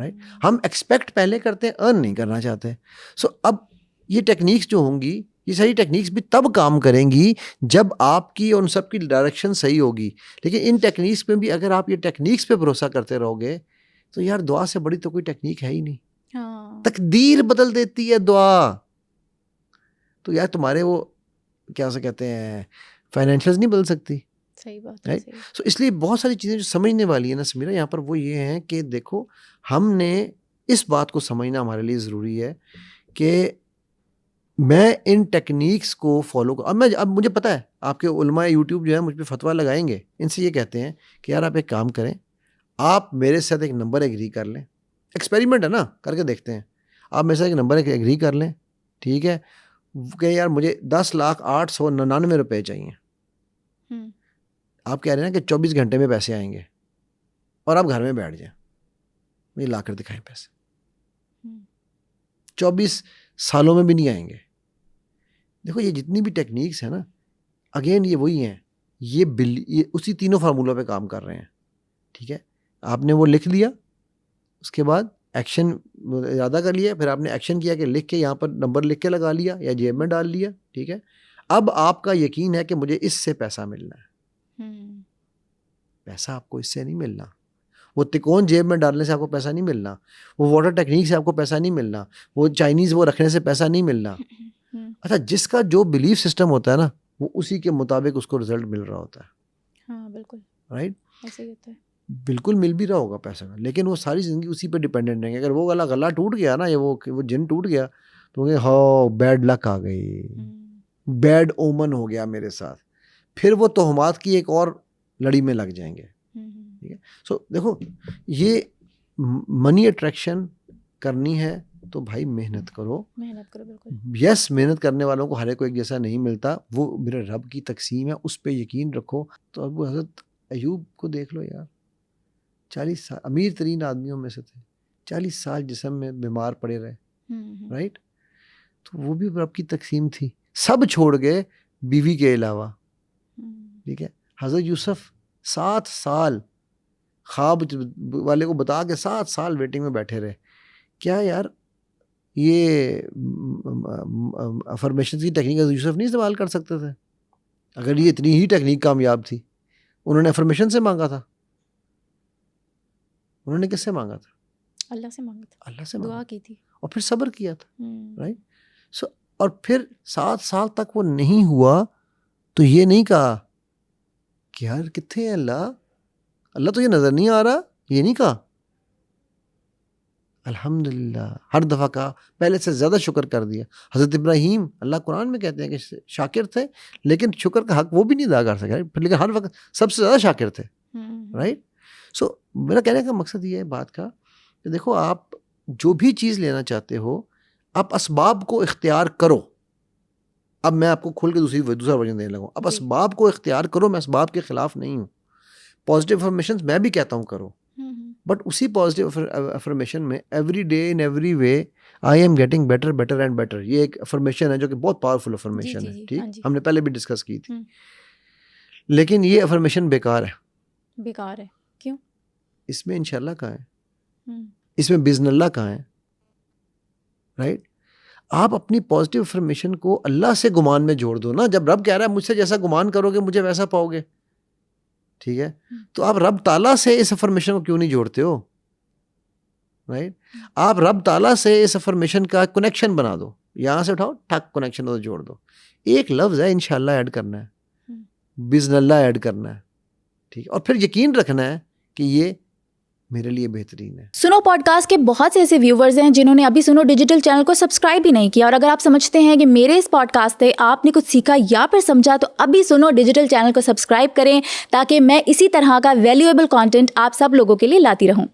राइट। हम एक्सपेक्ट पहले करते हैं, अर्न नहीं करना चाहते। सो अब ये टेक्निक्स जो होंगी, ये सारी टेक्निक्स भी तब काम करेंगी जब आपकी और उन सब की डायरेक्शन सही होगी। लेकिन इन टेक्निक्स में भी अगर आप ये टेक्निक्स पे भरोसा करते रहोगे तो यार दुआ से बड़ी तो कोई टेक्निक है ही नहीं। हाँ। तकदीर बदल देती है दुआ। तो यार तुम्हारे वो क्या से कहते हैं फाइनेंशियल्स नहीं बदल सकती। सही बात है। राइट। सो इसलिए बहुत सारी चीज़ें जो समझने वाली है ना समीरा यहाँ पर, वो ये हैं कि देखो हमने इस बात को समझना हमारे लिए ज़रूरी है कि मैं इन टेक्निक्स को फॉलो कर, अब मुझे पता है आपके उलमा यूट्यूब जो है मुझ पर फतवा लगाएंगे। इनसे ये कहते हैं कि यार आप एक काम करें, आप मेरे साथ एक नंबर एग्री कर लें, एक्सपेरिमेंट है ना, करके देखते हैं। आप मेरे साथ एक नंबर एग्री कर लें, ठीक है, कि यार मुझे 10,0899 रुपये चाहिए। आप कह रहे हैं ना कि 24 घंटे में पैसे आएंगे और आप घर में बैठ जाएं, मुझे ला कर दिखाएं पैसे। 24 सालों में भी नहीं आएंगे। देखो ये जितनी भी टेक्निक्स है ना, अगेन ये वही हैं, ये उसी तीनों फार्मूलों पे काम कर रहे हैं। ठीक है, आपने वो लिख लिया, उसके बाद एक्शन ज़्यादा कर लिया, फिर आपने एक्शन किया कि लिख के यहाँ पर नंबर लिख के लगा लिया या जेब में डाल लिया। ठीक है, अब आपका यकीन है कि मुझे इससे पैसा मिलना है। पैसा आपको इससे नहीं मिलना, वो तिकोन जेब में डालने से आपको पैसा नहीं मिलना, वो वाटर टेक्निक से आपको पैसा नहीं मिलना, वो चाइनीज़ वो रखने से पैसा नहीं मिलना। अच्छा, जिसका जो बिलीफ सिस्टम होता है ना, वो उसी के मुताबिक उसको रिजल्ट मिल रहा होता है। हाँ बिल्कुल, राइट, ऐसे ही होता है। बिल्कुल मिल भी रहा होगा पैसा का, लेकिन वो सारी ज़िंदगी उसी पे डिपेंडेंट रहेंगे। अगर वो गला टूट गया ना, या वो जिन टूट गया, तो हाँ बैड लक आ गई, बैड ओमन हो गया मेरे साथ, फिर वो तोहमात की एक और लड़ी में लग जाएंगे। ठीक है, सो देखो ये मनी अट्रैक्शन करनी है तो भाई मेहनत करो बिल्कुल। यस, मेहनत करने वालों को हर एक को एक जैसा नहीं मिलता, वो मेरे रब की तकसीम है, उस पे यकीन रखो। तो अब हज़रत अयूब को देख लो यार, 40 साल अमीर तरीन आदमियों में से थे, 40 साल जिस्म में बीमार पड़े रहे। राइट, तो वो भी रब की तकसीम थी, सब छोड़ गए बीवी के अलावा। ठीक है, हज़रत यूसुफ 7 साल ख्वाब वाले को बता के 7 साल वेटिंग में बैठे रहे। क्या यार, ये अफर्मेशन की टेक्निक यूसुफ नहीं इस्तेमाल कर सकते थे? अगर ये इतनी ही टेक्निक कामयाब थी, उन्होंने अफर्मेशन से मांगा था। उन्होंने किससे मांगा था? अल्लाह से मांगा था, अल्लाह से दुआ की थी और फिर सब्र किया था। राइट, सो और फिर 7 साल तक वो नहीं हुआ तो ये नहीं कहा कि यार कितने हैं अल्लाह, अल्लाह तो ये नज़र नहीं आ रहा, ये नहीं कहा। अल्हम्दुलिल्लाह, हर दफ़ा कहा, पहले से ज़्यादा शुक्र कर दिया। हज़रत इब्राहीम, अल्लाह कुरान में कहते हैं कि शाकिर थे, लेकिन शुक्र का हक वो भी नहीं अदा कर सके, लेकिन हर वक्त सबसे ज़्यादा शाकिर थे। राइट, सो मेरा कहने का मकसद ये है बात का कि देखो आप जो भी चीज़ लेना चाहते हो, आप असबाब को इख्तियार करो। अब मैं आपको खुल के दूसरा वर्जन देने लगा, अब असबाब को इख्तियार करो, मैं असबाब के ख़िलाफ़ नहीं हूँ। पॉजिटिव अफर्मेशन मैं भी कहता हूँ करो, बट उसी पॉजिटिव अफर्मेशन में every day in every way I am getting better better and better, ये एक अफर्मेशन है जो कि बहुत पावरफुल अफर्मेशन है। ठीक, हमने पहले भी डिस्कस की थी, लेकिन ये अफर्मेशन बेकार है। बेकार है क्यों? इसमें इंशाल्लाह कहाँ है, इसमें बिज़नल्लाह कहाँ है? राइट, आप अपनी पॉजिटिव अफर्मेशन को अल्लाह से गुमान में जोड़ दो ना। जब रब कह रहा है मुझसे जैसा गुमान करोगे मुझे वैसा पाओगे, ठीक है, तो आप रब ताला से इस अफर्मेशन को क्यों नहीं जोड़ते हो? राइट, आप रब ताला से इस अफर्मेशन का कनेक्शन बना दो, यहाँ से उठाओ ठक कनेक्शन तो जोड़ दो। एक लफ्ज़ है इंशाल्लाह ऐड करना है, बिज़नल्लाह ऐड करना है, ठीक है, और फिर यकीन रखना है कि ये मेरे लिए बेहतरीन है। सुनो पॉडकास्ट के बहुत से ऐसे व्यूवर्स हैं जिन्होंने अभी सुनो डिजिटल चैनल को सब्सक्राइब भी नहीं किया, और अगर आप समझते हैं कि मेरे इस पॉडकास्ट से आपने कुछ सीखा या फिर समझा, तो अभी सुनो डिजिटल चैनल को सब्सक्राइब करें ताकि मैं इसी तरह का वैल्यूएबल कंटेंट आप सब लोगों के लिए लाती रहूं।